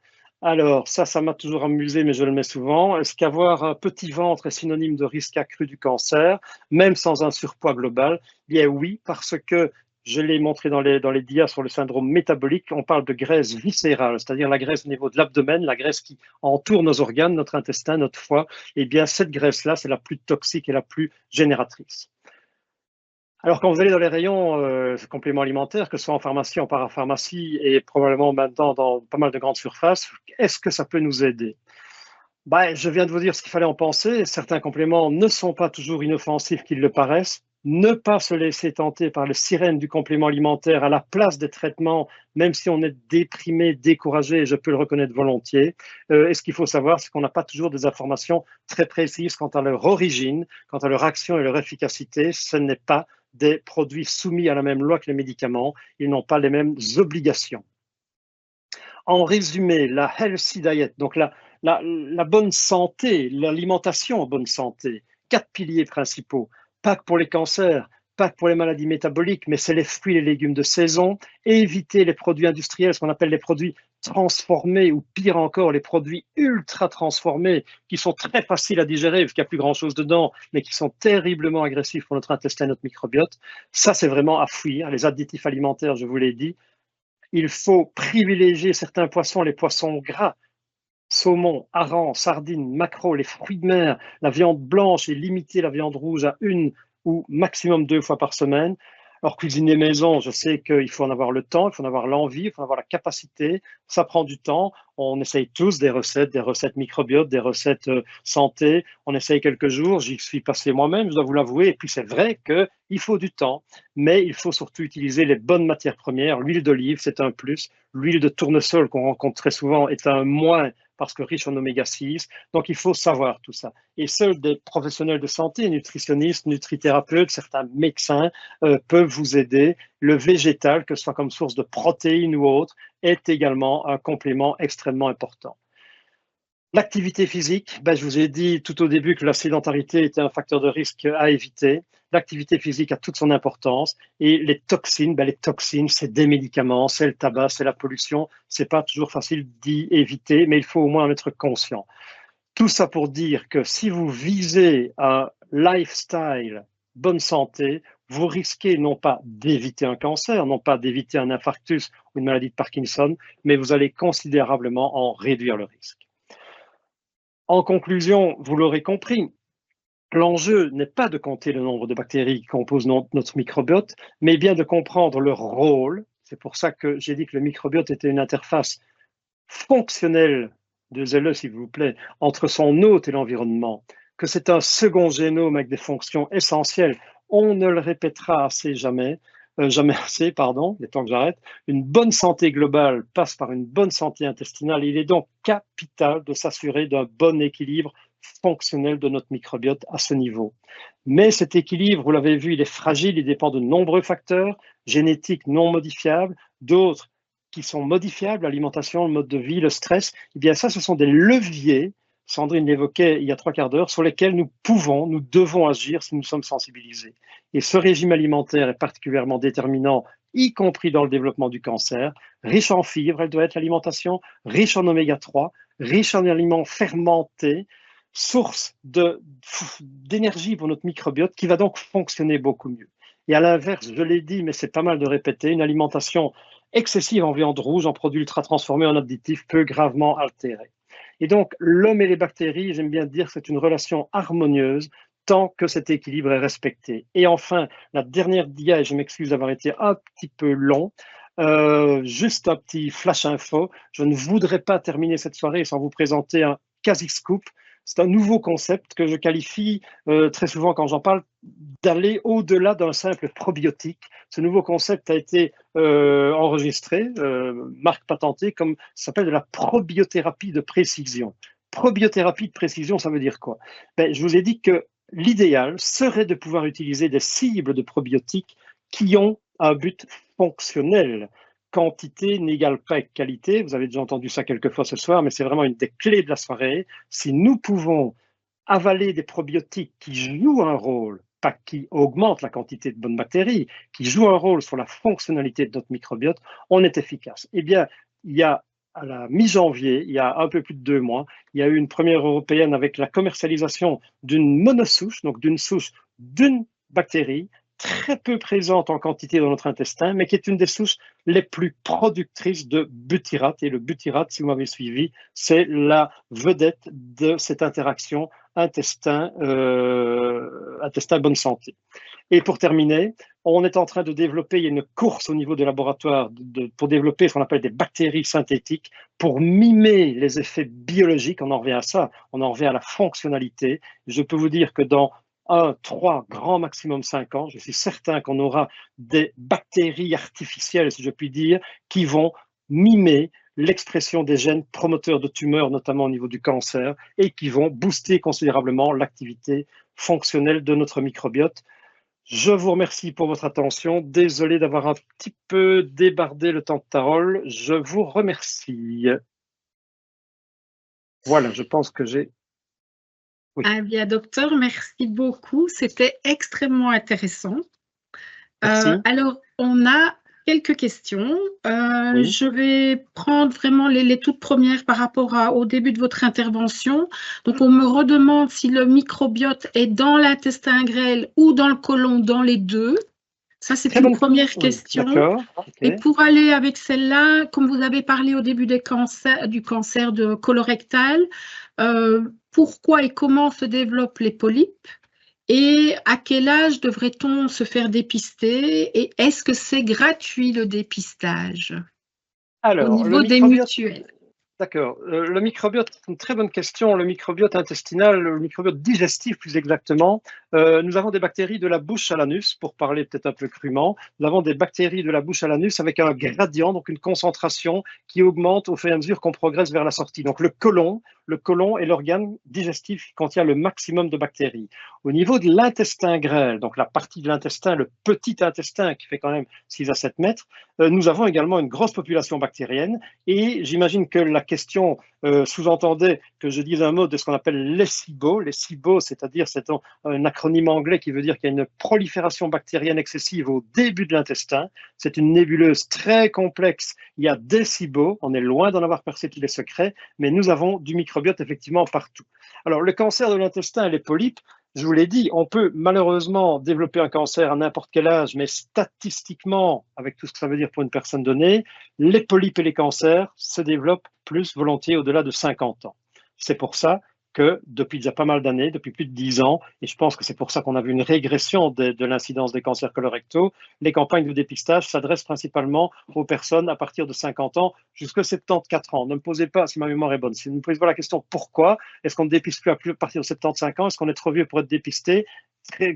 Speaker 2: Alors, ça m'a toujours amusé, mais je le mets souvent. Est-ce qu'avoir un petit ventre est synonyme de risque accru du cancer, même sans un surpoids global? Bien oui, parce que je l'ai montré dans les dias sur le syndrome métabolique, on parle de graisse viscérale, c'est-à-dire la graisse au niveau de l'abdomen, la graisse qui entoure nos organes, notre intestin, notre foie. Eh bien, cette graisse-là, c'est la plus toxique et la plus génératrice. Alors, quand vous allez dans les rayons compléments alimentaires, que ce soit en pharmacie, en parapharmacie et probablement maintenant dans pas mal de grandes surfaces, est-ce que ça peut nous aider? Je viens de vous dire ce qu'il fallait en penser. Certains compléments ne sont pas toujours inoffensifs qu'ils le paraissent. Ne pas se laisser tenter par les sirènes du complément alimentaire à la place des traitements, même si on est déprimé, découragé, je peux le reconnaître volontiers. Et ce qu'il faut savoir, c'est qu'on n'a pas toujours des informations très précises quant à leur origine, quant à leur action et leur efficacité. Ce n'est pas des produits soumis à la même loi que les médicaments. Ils n'ont pas les mêmes obligations. En résumé, la healthy diet, donc la bonne santé, l'alimentation en bonne santé, 4 piliers principaux. Pas que pour les cancers, pas que pour les maladies métaboliques, mais c'est les fruits et les légumes de saison. Éviter les produits industriels, ce qu'on appelle les produits transformés, ou pire encore, les produits ultra transformés, qui sont très faciles à digérer, parce qu'il n'y a plus grand-chose dedans, mais qui sont terriblement agressifs pour notre intestin et notre microbiote. Ça, c'est vraiment à fuir. Les additifs alimentaires, je vous l'ai dit. Il faut privilégier certains poissons, les poissons gras, saumon, hareng, sardines, maquereaux, les fruits de mer, la viande blanche et limiter la viande rouge à 1 ou maximum 2 fois par semaine. Alors, cuisiner maison, je sais qu'il faut en avoir le temps, il faut en avoir l'envie, il faut en avoir la capacité. Ça prend du temps. On essaye tous des recettes microbiotes, des recettes santé. On essaye quelques jours. J'y suis passé moi-même, je dois vous l'avouer. Et puis, c'est vrai qu'il faut du temps, mais il faut surtout utiliser les bonnes matières premières. L'huile d'olive, c'est un plus. L'huile de tournesol qu'on rencontre très souvent est un moins parce que riche en oméga 6. Donc, il faut savoir tout ça. Et seuls des professionnels de santé, nutritionnistes, nutrithérapeutes, certains médecins peuvent vous aider. Le végétal, que ce soit comme source de protéines ou autre, est également un complément extrêmement important. L'activité physique, je vous ai dit tout au début que la sédentarité était un facteur de risque à éviter. L'activité physique a toute son importance et les toxines, c'est des médicaments, c'est le tabac, c'est la pollution. C'est pas toujours facile d'y éviter, mais il faut au moins en être conscient. Tout ça pour dire que si vous visez un lifestyle bonne santé, vous risquez non pas d'éviter un cancer, non pas d'éviter un infarctus ou une maladie de Parkinson, mais vous allez considérablement en réduire le risque. En conclusion, vous l'aurez compris, l'enjeu n'est pas de compter le nombre de bactéries qui composent notre microbiote, mais bien de comprendre leur rôle. C'est pour ça que j'ai dit que le microbiote était une interface fonctionnelle, deux s'il vous plaît, entre son hôte et l'environnement, que c'est un second génome avec des fonctions essentielles. On ne le répétera jamais assez, pardon, il est temps que j'arrête. Une bonne santé globale passe par une bonne santé intestinale. Il est donc capital de s'assurer d'un bon équilibre fonctionnel de notre microbiote à ce niveau. Mais cet équilibre, vous l'avez vu, il est fragile, il dépend de nombreux facteurs génétiques non modifiables, d'autres qui sont modifiables, l'alimentation, le mode de vie, le stress. Eh bien ça, ce sont des leviers, Sandrine l'évoquait il y a 3/4 d'heure, sur lesquels nous devons agir si nous sommes sensibilisés. Et ce régime alimentaire est particulièrement déterminant, y compris dans le développement du cancer. Riche en fibres, elle doit être l'alimentation, riche en oméga 3, riche en aliments fermentés, source d'énergie pour notre microbiote qui va donc fonctionner beaucoup mieux. Et à l'inverse, je l'ai dit, mais c'est pas mal de répéter, une alimentation excessive en viande rouge, en produits ultra transformés, en additifs, peut gravement altérer. Et donc, l'homme et les bactéries, j'aime bien dire que c'est une relation harmonieuse tant que cet équilibre est respecté. Et enfin, la dernière dia, et je m'excuse d'avoir été un petit peu long, juste un petit flash info. Je ne voudrais pas terminer cette soirée sans vous présenter un quasi-scoop. C'est un nouveau concept que je qualifie très souvent quand j'en parle d'aller au-delà d'un simple probiotique. Ce nouveau concept a été enregistré, marque patentée, comme ça s'appelle de la probiothérapie de précision. Probiothérapie de précision, ça veut dire quoi? Je vous ai dit que l'idéal serait de pouvoir utiliser des cibles de probiotiques qui ont un but fonctionnel. Quantité n'égale pas qualité. Vous avez déjà entendu ça quelques fois ce soir, mais c'est vraiment une des clés de la soirée. Si nous pouvons avaler des probiotiques qui jouent un rôle, pas qui augmentent la quantité de bonnes bactéries, qui jouent un rôle sur la fonctionnalité de notre microbiote, on est efficace. Eh bien, il y a à la mi-janvier, il y a un peu plus de 2 mois, il y a eu une première européenne avec la commercialisation d'une monosouche, donc d'une souche d'une bactérie très peu présente en quantité dans notre intestin, mais qui est une des souches les plus productrices de butyrate. Et le butyrate, si vous m'avez suivi, c'est la vedette de cette interaction intestin bonne santé. Et pour terminer, on est en train de développer, il y a une course au niveau des laboratoires pour développer ce qu'on appelle des bactéries synthétiques pour mimer les effets biologiques. On en revient à ça, on en revient à la fonctionnalité. Je peux vous dire que dans 1, 3, grand maximum 5 ans, je suis certain qu'on aura des bactéries artificielles, si je puis dire, qui vont mimer l'expression des gènes promoteurs de tumeurs, notamment au niveau du cancer, et qui vont booster considérablement l'activité fonctionnelle de notre microbiote. Je vous remercie pour votre attention. Désolé d'avoir un petit peu débardé le temps de parole. Je vous remercie. Voilà, je pense que j'ai...
Speaker 1: Oui. Ah bien, docteur, merci beaucoup. C'était extrêmement intéressant. Alors, on a quelques questions. Oui. Je vais prendre vraiment les toutes premières par rapport au début de votre intervention. Donc, on me redemande si le microbiote est dans l'intestin grêle ou dans le côlon, dans les deux. Ça, c'est une première question. Okay. Et pour aller avec celle-là, comme vous avez parlé au début du cancer de colorectal, pourquoi et comment se développent les polypes? Et à quel âge devrait-on se faire dépister? Et est-ce que c'est gratuit le dépistage?
Speaker 2: Alors,
Speaker 1: au niveau des mutuelles?
Speaker 2: D'accord. Le microbiote, c'est une très bonne question. Le microbiote intestinal, le microbiote digestif plus exactement, nous avons des bactéries de la bouche à l'anus, pour parler peut-être un peu crûment. Nous avons des bactéries de la bouche à l'anus avec un gradient, donc une concentration qui augmente au fur et à mesure qu'on progresse vers la sortie. Donc le côlon est l'organe digestif qui contient le maximum de bactéries. Au niveau de l'intestin grêle, donc la partie de l'intestin, le petit intestin qui fait quand même 6 à 7 mètres, nous avons également une grosse population bactérienne et j'imagine que la question sous-entendait que je dise un mot de ce qu'on appelle les SIBO. Les SIBO, c'est-à-dire c'est un acronyme anglais qui veut dire qu'il y a une prolifération bactérienne excessive au début de l'intestin. C'est une nébuleuse très complexe. Il y a des SIBO, on est loin d'en avoir percé tous les secrets, mais nous avons du microbiote effectivement partout. Alors le cancer de l'intestin et les polypes, je vous l'ai dit, on peut malheureusement développer un cancer à n'importe quel âge, mais statistiquement, avec tout ce que ça veut dire pour une personne donnée, les polypes et les cancers se développent plus volontiers au-delà de 50 ans. C'est pour ça que depuis déjà pas mal d'années, depuis plus de 10 ans, et je pense que c'est pour ça qu'on a vu une régression de l'incidence des cancers colorectaux, les campagnes de dépistage s'adressent principalement aux personnes à partir de 50 ans jusqu'à 74 ans. Ne me posez pas, si ma mémoire est bonne, si ne me posez pas la question pourquoi, est-ce qu'on ne dépiste plus à partir de 75 ans, est-ce qu'on est trop vieux pour être dépisté?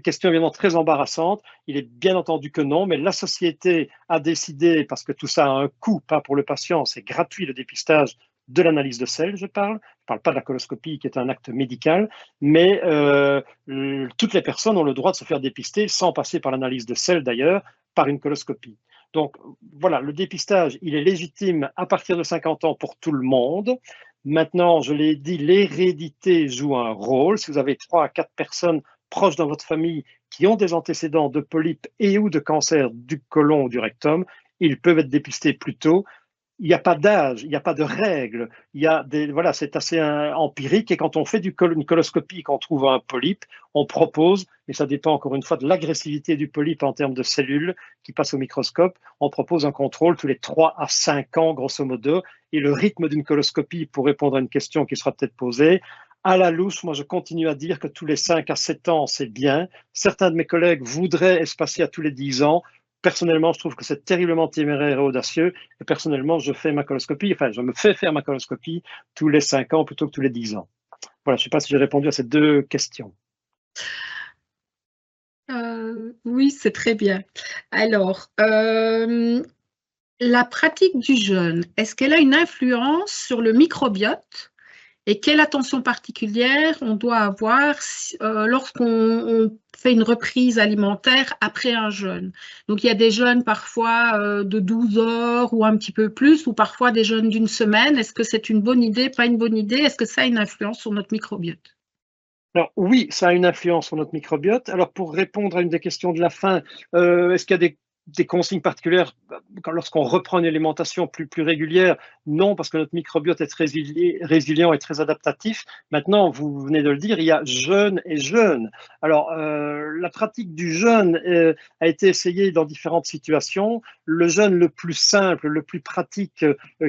Speaker 2: Question évidemment très embarrassante. Il est bien entendu que non, mais la société a décidé, parce que tout ça a un coût, pas pour le patient, c'est gratuit le dépistage de l'analyse de sel, je parle pas de la coloscopie qui est un acte médical, mais toutes les personnes ont le droit de se faire dépister sans passer par l'analyse de sel d'ailleurs, par une coloscopie. Donc voilà, le dépistage, il est légitime à partir de 50 ans pour tout le monde. Maintenant, je l'ai dit, l'hérédité joue un rôle. Si vous avez 3 à 4 personnes proches dans votre famille qui ont des antécédents de polypes et ou de cancer du côlon ou du rectum, ils peuvent être dépistés plus tôt. Il n'y a pas d'âge, il n'y a pas de règles. Voilà, c'est assez empirique. Et quand on fait une coloscopie, qu'on trouve un polype, on propose, mais ça dépend encore une fois de l'agressivité du polype en termes de cellules qui passent au microscope, on propose un contrôle tous les 3 à 5 ans, grosso modo. Et le rythme d'une coloscopie, pour répondre à une question qui sera peut-être posée, à la louche, moi je continue à dire que tous les 5 à 7 ans, c'est bien. Certains de mes collègues voudraient espacer à tous les 10 ans. Personnellement, je trouve que c'est terriblement téméraire et audacieux. Et personnellement, je me fais faire ma coloscopie tous les 5 ans plutôt que tous les 10 ans. Voilà, je ne sais pas si j'ai répondu à ces 2 questions.
Speaker 1: Oui, c'est très bien. Alors, la pratique du jeûne, est-ce qu'elle a une influence sur le microbiote? Et quelle attention particulière on doit avoir lorsqu'on fait une reprise alimentaire après un jeûne? Donc, il y a des jeûnes parfois de 12 heures ou un petit peu plus, ou parfois des jeûnes d'une semaine. Est-ce que c'est une bonne idée, pas une bonne idée? Est-ce que ça a une influence sur notre microbiote?
Speaker 2: Alors oui, ça a une influence sur notre microbiote. Alors pour répondre à une des questions de la fin, est-ce qu'il y a des consignes particulières lorsqu'on reprend une alimentation plus régulière? Non, parce que notre microbiote est très résilient et très adaptatif. Maintenant, vous venez de le dire, il y a jeûne et jeûne. Alors, la pratique du jeûne a été essayée dans différentes situations. Le jeûne le plus simple, le plus pratique,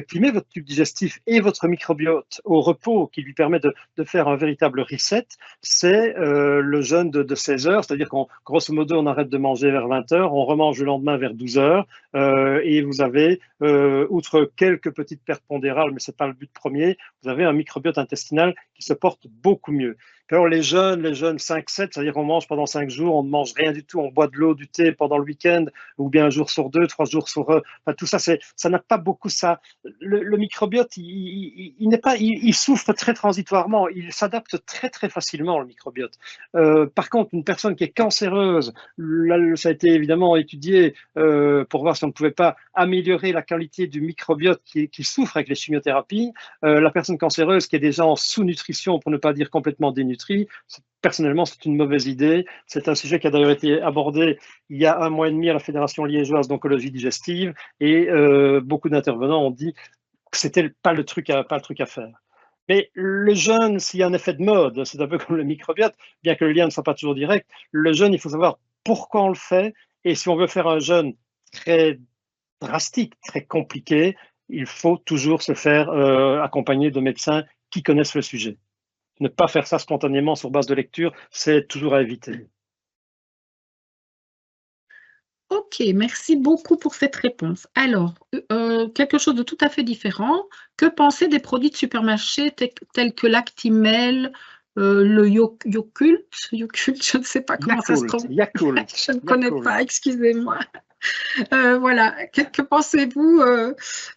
Speaker 2: qui met votre tube digestif et votre microbiote au repos, qui lui permet de faire un véritable reset, c'est le jeûne de 16 heures, c'est-à-dire qu'en grosso modo, on arrête de manger vers 20 heures, on remange le lendemain vers 12 heures, et vous avez, outre quelques petites pertes pondérales, mais ce n'est pas le but premier, vous avez un microbiote intestinal qui se porte beaucoup mieux. Alors les jeûnes 5-7, c'est-à-dire qu'on mange pendant 5 jours, on ne mange rien du tout, on boit de l'eau, du thé pendant le week-end, ou bien un jour sur 2, 3 jours sur... Enfin, tout ça, ça n'a pas beaucoup ça. Le microbiote, il souffre très transitoirement, il s'adapte très facilement, le microbiote. Par contre, une personne qui est cancéreuse, là, ça a été évidemment étudié pour voir si on ne pouvait pas améliorer la qualité du microbiote qui souffre avec les chimiothérapies. La personne cancéreuse qui est déjà en sous-nutrition, pour ne pas dire complètement dénutrie, personnellement, c'est une mauvaise idée. C'est un sujet qui a d'ailleurs été abordé il y a 1 mois et demi à la Fédération liégeoise d'oncologie digestive, et beaucoup d'intervenants ont dit que c'était pas le truc à faire. Mais le jeûne, s'il y a un effet de mode, c'est un peu comme le microbiote, bien que le lien ne soit pas toujours direct. Le jeûne, il faut savoir pourquoi on le fait, et si on veut faire un jeûne très drastique, très compliqué, il faut toujours se faire accompagner de médecins qui connaissent le sujet. Ne pas faire ça spontanément sur base de lecture, c'est toujours à éviter.
Speaker 1: Ok, merci beaucoup pour cette réponse. Alors, quelque chose de tout à fait différent. Que penser des produits de supermarché tels que l'Actimel, le Yakult, je ne sais pas comment ça se prononce.
Speaker 2: Yakult.
Speaker 1: Je ne connais pas, excusez-moi. Voilà, que pensez-vous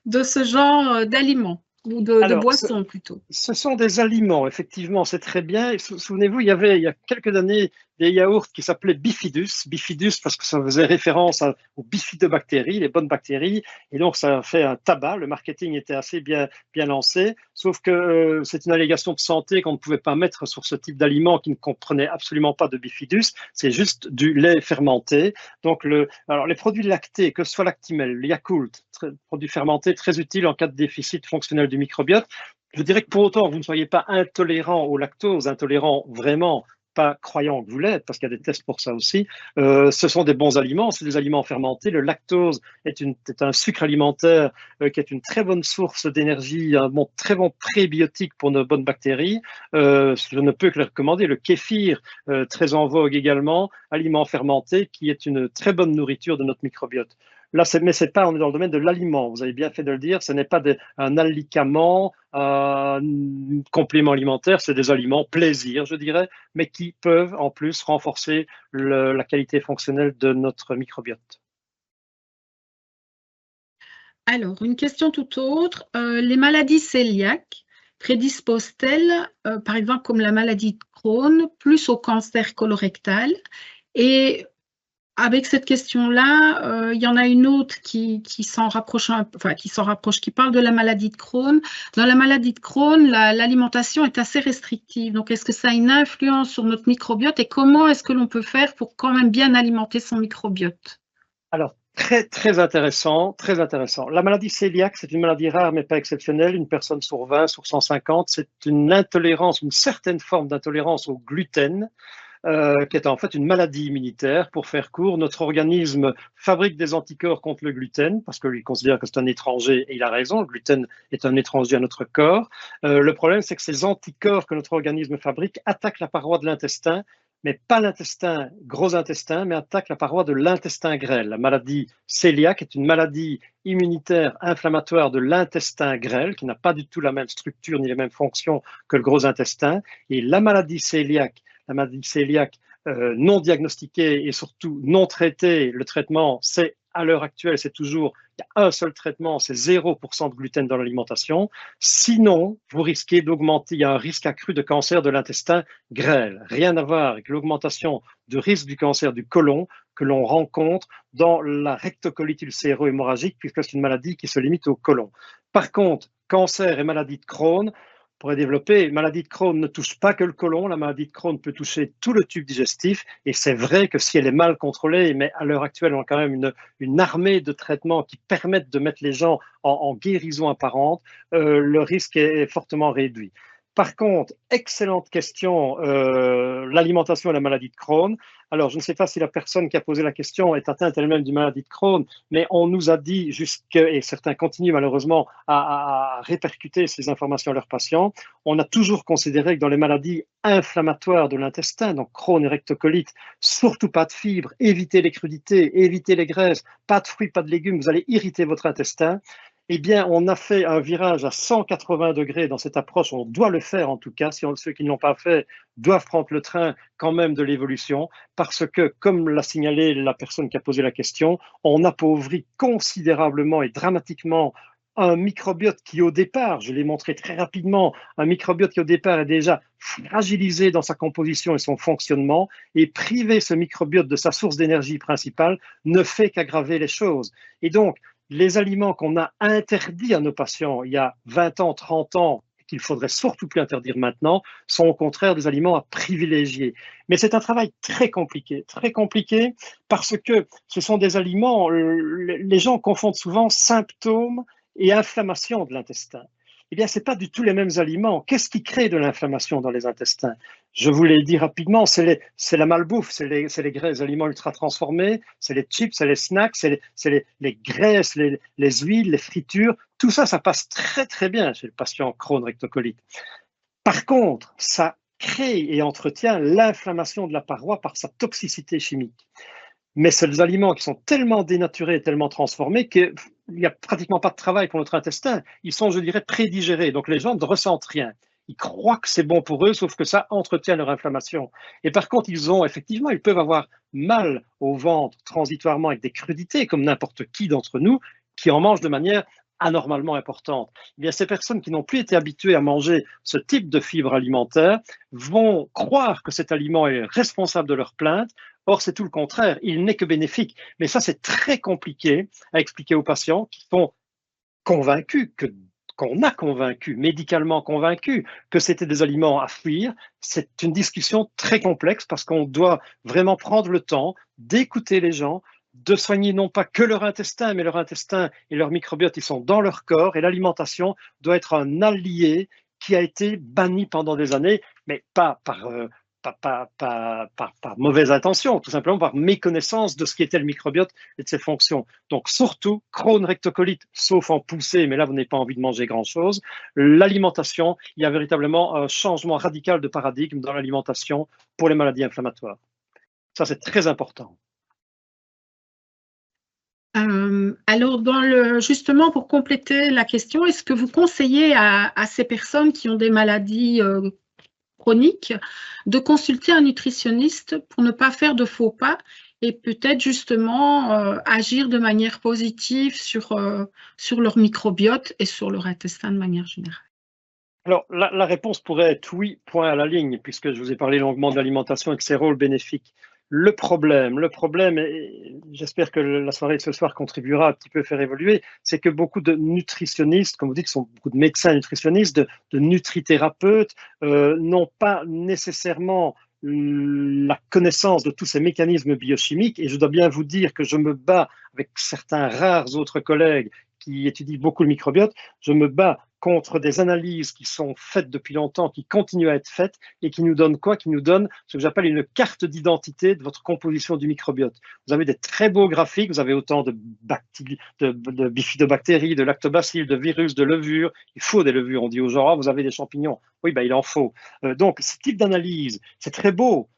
Speaker 1: de ce genre d'aliments ou de boissons plutôt?
Speaker 2: Ce sont des aliments, effectivement, c'est très bien. Souvenez-vous, il y a quelques années des yaourts qui s'appelaient Bifidus. Bifidus parce que ça faisait référence aux bifidobactéries, les bonnes bactéries, et donc ça fait un tabac. Le marketing était assez bien lancé, sauf que c'est une allégation de santé qu'on ne pouvait pas mettre sur ce type d'aliment qui ne comprenait absolument pas de Bifidus. C'est juste du lait fermenté. Donc, alors les produits lactés, que ce soit l'Actimel, le Yakult, produits fermentés très utiles en cas de déficit fonctionnel du microbiote. Je dirais que pour autant, vous ne soyez pas intolérant au lactose, intolérant vraiment pas croyant que vous l'êtes, parce qu'il y a des tests pour ça aussi, ce sont des bons aliments, c'est des aliments fermentés. Le lactose est un sucre alimentaire qui est une très bonne source d'énergie, un très bon prébiotique pour nos bonnes bactéries. Je ne peux que le recommander. Le kéfir, très en vogue également, aliment fermenté, qui est une très bonne nourriture de notre microbiote. Là, mais c'est pas, on est dans le domaine de l'aliment. Vous avez bien fait de le dire. Ce n'est pas un alicament, un complément alimentaire. C'est des aliments plaisir, je dirais, mais qui peuvent en plus renforcer la qualité fonctionnelle de notre microbiote.
Speaker 1: Alors, une question tout autre. Les maladies cœliaques prédisposent-elles, par exemple comme la maladie de Crohn, plus au cancer colorectal? Et avec cette question-là, il y en a une autre qui s'en rapproche, qui parle de la maladie de Crohn. Dans la maladie de Crohn, l'alimentation est assez restrictive. Donc, est-ce que ça a une influence sur notre microbiote et comment est-ce que l'on peut faire pour quand même bien alimenter son microbiote?
Speaker 2: Alors, très intéressant, très intéressant. La maladie cœliaque, c'est une maladie rare mais pas exceptionnelle. Une personne sur 20, sur 150, c'est une intolérance, une certaine forme d'intolérance au gluten. Qui est en fait une maladie immunitaire. Pour faire court, notre organisme fabrique des anticorps contre le gluten parce qu'il considère que c'est un étranger et il a raison, le gluten est un étranger à notre corps. Le problème, c'est que ces anticorps que notre organisme fabrique attaquent la paroi de l'intestin, mais pas l'intestin, gros intestin, mais attaquent la paroi de l'intestin grêle. La maladie cœliaque est une maladie immunitaire inflammatoire de l'intestin grêle qui n'a pas du tout la même structure ni les mêmes fonctions que le gros intestin. Et la maladie cœliaque non diagnostiquée et surtout non traitée, le traitement, c'est à l'heure actuelle, c'est toujours, il y a un seul traitement, c'est 0% de gluten dans l'alimentation. Sinon, vous risquez d'augmenter, il y a un risque accru de cancer de l'intestin grêle. Rien à voir avec l'augmentation du risque du cancer du côlon que l'on rencontre dans la rectocolite ulcéro-hémorragique, puisque c'est une maladie qui se limite au côlon. Par contre, cancer et maladie de Crohn, pourrait développer. La maladie de Crohn ne touche pas que le côlon, la maladie de Crohn peut toucher tout le tube digestif et c'est vrai que si elle est mal contrôlée, mais à l'heure actuelle on a quand même une armée de traitements qui permettent de mettre les gens en guérison apparente, le risque est fortement réduit. Par contre, excellente question, l'alimentation et la maladie de Crohn. Alors, je ne sais pas si la personne qui a posé la question est atteinte elle-même d'une maladie de Crohn, mais on nous a dit, et certains continuent malheureusement à répercuter ces informations à leurs patients, on a toujours considéré que dans les maladies inflammatoires de l'intestin, donc Crohn et rectocolite, surtout pas de fibres, évitez les crudités, évitez les graisses, pas de fruits, pas de légumes, vous allez irriter votre intestin. Eh bien, on a fait un virage à 180 degrés dans cette approche. On doit le faire en tout cas. Ceux qui ne l'ont pas fait doivent prendre le train quand même de l'évolution parce que, comme l'a signalé la personne qui a posé la question, on appauvrit considérablement et dramatiquement un microbiote qui au départ, je l'ai montré très rapidement, un microbiote qui au départ est déjà fragilisé dans sa composition et son fonctionnement, et priver ce microbiote de sa source d'énergie principale ne fait qu'aggraver les choses. Et donc, les aliments qu'on a interdits à nos patients il y a 20 ans, 30 ans, qu'il faudrait surtout plus interdire maintenant, sont au contraire des aliments à privilégier. Mais c'est un travail très compliqué parce que ce sont des aliments, les gens confondent souvent symptômes et inflammation de l'intestin. Eh bien, ce n'est pas du tout les mêmes aliments. Qu'est-ce qui crée de l'inflammation dans les intestins? Je vous l'ai dit rapidement, c'est la malbouffe, c'est les aliments ultra transformés, c'est les chips, c'est les snacks, c'est les graisses, les huiles, les fritures. Tout ça, ça passe très très bien chez le patient Crohn rectocolite. Par contre, ça crée et entretient l'inflammation de la paroi par sa toxicité chimique. Mais c'est des aliments qui sont tellement dénaturés, tellement transformés qu'il n'y a pratiquement pas de travail pour notre intestin. Ils sont, je dirais, prédigérés. Donc les gens ne ressentent rien. Ils croient que c'est bon pour eux, sauf que ça entretient leur inflammation. Et par contre, ils peuvent avoir mal au ventre transitoirement avec des crudités, comme n'importe qui d'entre nous qui en mange de manière anormalement importante. Eh bien, ces personnes qui n'ont plus été habituées à manger ce type de fibres alimentaires vont croire que cet aliment est responsable de leur plainte. Or, c'est tout le contraire. Il n'est que bénéfique. Mais ça, c'est très compliqué à expliquer aux patients qui sont convaincus qu'on a convaincu, médicalement convaincu, que c'était des aliments à fuir. C'est une discussion très complexe parce qu'on doit vraiment prendre le temps d'écouter les gens, de soigner non pas que leur intestin, mais leur intestin et leur microbiote, ils sont dans leur corps et l'alimentation doit être un allié qui a été banni pendant des années, mais pas par par mauvaise intention, tout simplement par méconnaissance de ce qu'était le microbiote et de ses fonctions. Donc surtout, Crohn rectocolite, sauf en poussée, mais là vous n'avez pas envie de manger grand-chose. L'alimentation, il y a véritablement un changement radical de paradigme dans l'alimentation pour les maladies inflammatoires. Ça, c'est très important.
Speaker 1: Alors, justement, pour compléter la question, est-ce que vous conseillez à ces personnes qui ont des maladies chroniques de consulter un nutritionniste pour ne pas faire de faux pas et peut-être justement agir de manière positive sur leur microbiote et sur leur intestin de manière générale?
Speaker 2: Alors, la réponse pourrait être oui, point à la ligne, puisque je vous ai parlé longuement de l'alimentation et de ses rôles bénéfiques. Le problème, et j'espère que la soirée de ce soir contribuera un petit peu à faire évoluer, c'est que beaucoup de nutritionnistes, comme vous dites, sont beaucoup de médecins nutritionnistes, de nutrithérapeutes, n'ont pas nécessairement la connaissance de tous ces mécanismes biochimiques. Et je dois bien vous dire que je me bats avec certains rares autres collègues qui étudient beaucoup le microbiote, je me bats contre des analyses qui sont faites depuis longtemps, qui continuent à être faites et qui nous donnent quoi? Qui nous donnent ce que j'appelle une carte d'identité de votre composition du microbiote. Vous avez des très beaux graphiques, vous avez autant de bifidobactéries, de lactobacilles, de virus, de levures. Il faut des levures. On dit aux gens, ah, vous avez des champignons. Oui, ben, il en faut. Donc, ce type d'analyse, c'est très beau,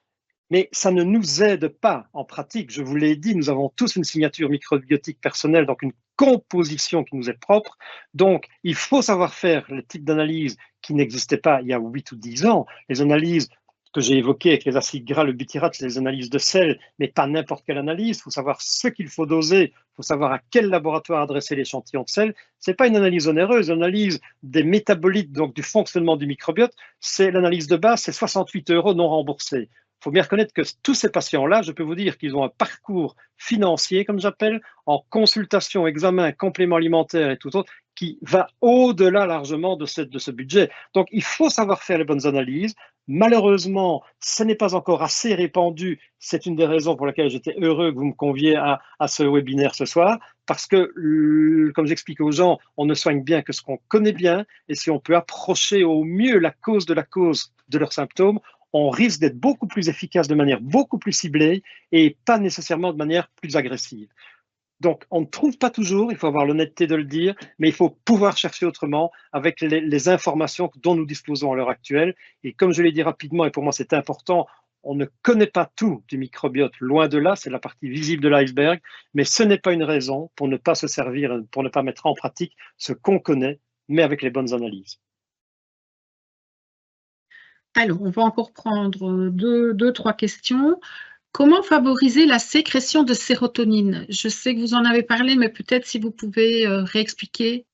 Speaker 2: mais ça ne nous aide pas en pratique. Je vous l'ai dit, nous avons tous une signature microbiotique personnelle, donc une composition qui nous est propre. Donc, il faut savoir faire le type d'analyse qui n'existait pas il y a 8 ou 10 ans. Les analyses que j'ai évoquées avec les acides gras, le butyrate, c'est des analyses de sel, mais pas n'importe quelle analyse. Il faut savoir ce qu'il faut doser, il faut savoir à quel laboratoire adresser l'échantillon de sel. Ce n'est pas une analyse onéreuse, l'analyse des métabolites, donc du fonctionnement du microbiote, c'est l'analyse de base, c'est 68 € non remboursés. Il faut bien reconnaître que tous ces patients-là, je peux vous dire qu'ils ont un parcours financier, comme j'appelle, en consultation, examen, complément alimentaire et tout autre, qui va au-delà largement de ce budget. Donc, il faut savoir faire les bonnes analyses. Malheureusement, ce n'est pas encore assez répandu. C'est une des raisons pour lesquelles j'étais heureux que vous me conviez à ce webinaire ce soir, parce que, comme j'explique aux gens, on ne soigne bien que ce qu'on connaît bien, et si on peut approcher au mieux la cause de leurs symptômes, on risque d'être beaucoup plus efficace de manière beaucoup plus ciblée et pas nécessairement de manière plus agressive. Donc, on ne trouve pas toujours, il faut avoir l'honnêteté de le dire, mais il faut pouvoir chercher autrement avec les informations dont nous disposons à l'heure actuelle. Et comme je l'ai dit rapidement, et pour moi c'est important, on ne connaît pas tout du microbiote, loin de là, c'est la partie visible de l'iceberg, mais ce n'est pas une raison pour ne pas se servir, pour ne pas mettre en pratique ce qu'on connaît, mais avec les bonnes analyses.
Speaker 1: Alors, on va encore prendre deux, trois questions. Comment favoriser la sécrétion de sérotonine? Je sais que vous en avez parlé, mais peut-être si vous pouvez réexpliquer.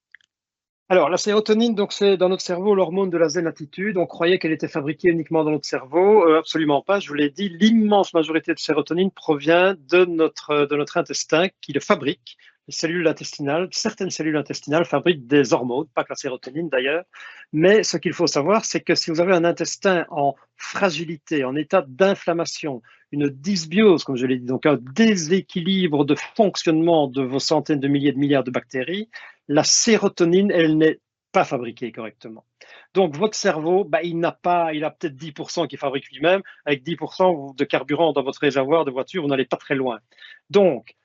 Speaker 2: Alors, la sérotonine, donc c'est dans notre cerveau l'hormone de la zen attitude. On croyait qu'elle était fabriquée uniquement dans notre cerveau. Absolument pas. Je vous l'ai dit, l'immense majorité de sérotonine provient de notre intestin qui le fabrique. Les cellules intestinales, certaines cellules intestinales fabriquent des hormones, pas que la sérotonine d'ailleurs. Mais ce qu'il faut savoir, c'est que si vous avez un intestin en fragilité, en état d'inflammation, une dysbiose, comme je l'ai dit, donc un déséquilibre de fonctionnement de vos centaines de milliers de milliards de bactéries, la sérotonine, elle n'est pas fabriquée correctement. Donc, votre cerveau, il a peut-être 10% qu'il fabrique lui-même. Avec 10% de carburant dans votre réservoir de voiture, vous n'allez pas très loin. Donc,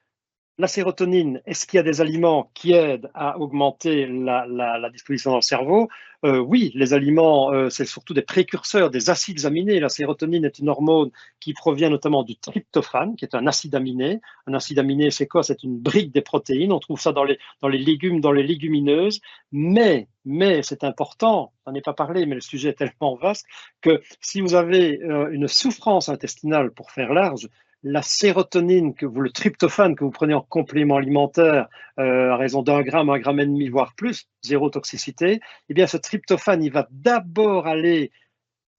Speaker 2: la sérotonine, est-ce qu'il y a des aliments qui aident à augmenter la disposition dans le cerveau? Oui, les aliments, c'est surtout des précurseurs, des acides aminés. La sérotonine est une hormone qui provient notamment du tryptophane, qui est un acide aminé. Un acide aminé, c'est quoi? C'est une brique des protéines. On trouve ça dans les légumes, dans les légumineuses. Mais c'est important, on n'en ai pas parlé, mais le sujet est tellement vaste que si vous avez une souffrance intestinale, pour faire large, la sérotonine, le tryptophane que vous prenez en complément alimentaire à raison d'1 gramme, 1,5 grammes, voire plus, zéro toxicité, eh bien ce tryptophane, il va d'abord aller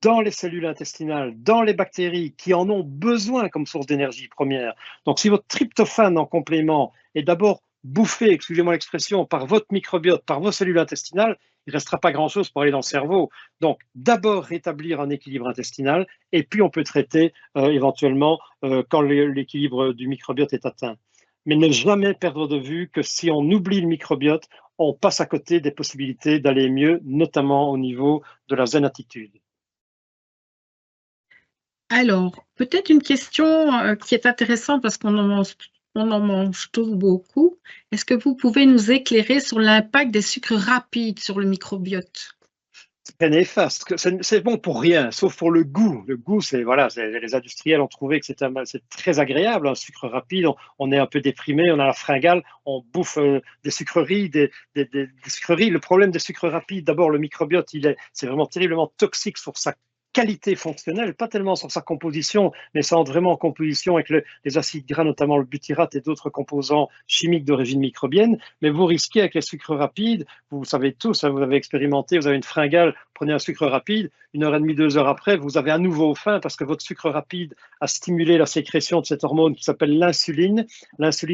Speaker 2: dans les cellules intestinales, dans les bactéries qui en ont besoin comme source d'énergie première. Donc si votre tryptophane en complément est d'abord bouffé, excusez-moi l'expression, par votre microbiote, par vos cellules intestinales, il ne restera pas grand-chose pour aller dans le cerveau. Donc, d'abord rétablir un équilibre intestinal, et puis on peut traiter éventuellement quand l'équilibre du microbiote est atteint. Mais ne jamais perdre de vue que si on oublie le microbiote, on passe à côté des possibilités d'aller mieux, notamment au niveau de la zen attitude.
Speaker 1: Alors, peut-être une question, qui est intéressante parce on en mange tous beaucoup. Est-ce que vous pouvez nous éclairer sur l'impact des sucres rapides sur le microbiote?
Speaker 2: C'est très néfaste, que c'est bon pour rien, sauf pour le goût. Le goût, c'est voilà, les industriels ont trouvé que c'est très agréable, un sucre rapide. On est un peu déprimé, on a la fringale, on bouffe des sucreries, des sucreries. Le problème des sucres rapides, d'abord, le microbiote, c'est vraiment terriblement toxique sur sa qualité fonctionnelle, pas tellement sur sa composition, mais ça entre vraiment en composition avec les acides gras, notamment le butyrate et d'autres composants chimiques d'origine microbienne. Mais vous risquez avec les sucres rapides, vous savez tous, hein, vous avez expérimenté, vous avez une fringale, prenez un sucre rapide, 1 heure et demie, 2 heures après, vous avez à nouveau faim parce que votre sucre rapide a stimulé la sécrétion de cette hormone qui s'appelle l'insuline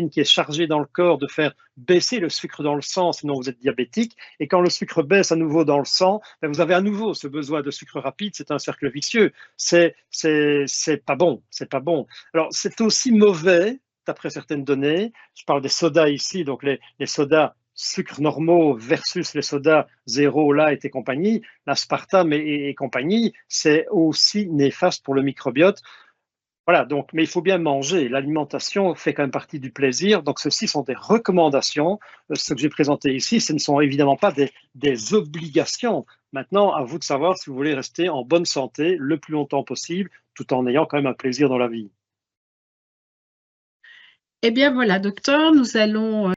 Speaker 2: qui est chargée dans le corps de faire baisser le sucre dans le sang, sinon vous êtes diabétique. Et quand le sucre baisse à nouveau dans le sang, ben vous avez à nouveau ce besoin de sucre rapide. C'est un cercle vicieux. C'est pas bon. C'est pas bon. Alors, c'est aussi mauvais, d'après certaines données. Je parle des sodas ici, donc les sodas sucres normaux versus les sodas zéro, light et compagnie, l'aspartame et compagnie, c'est aussi néfaste pour le microbiote. Voilà, donc, mais il faut bien manger. L'alimentation fait quand même partie du plaisir. Donc, ceci sont des recommandations. Ce que j'ai présenté ici, ce ne sont évidemment pas des obligations. Maintenant, à vous de savoir si vous voulez rester en bonne santé le plus longtemps possible, tout en ayant quand même un plaisir dans la vie.
Speaker 1: Eh bien voilà, docteur, nous allons,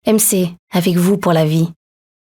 Speaker 3: MC, avec vous pour la vie.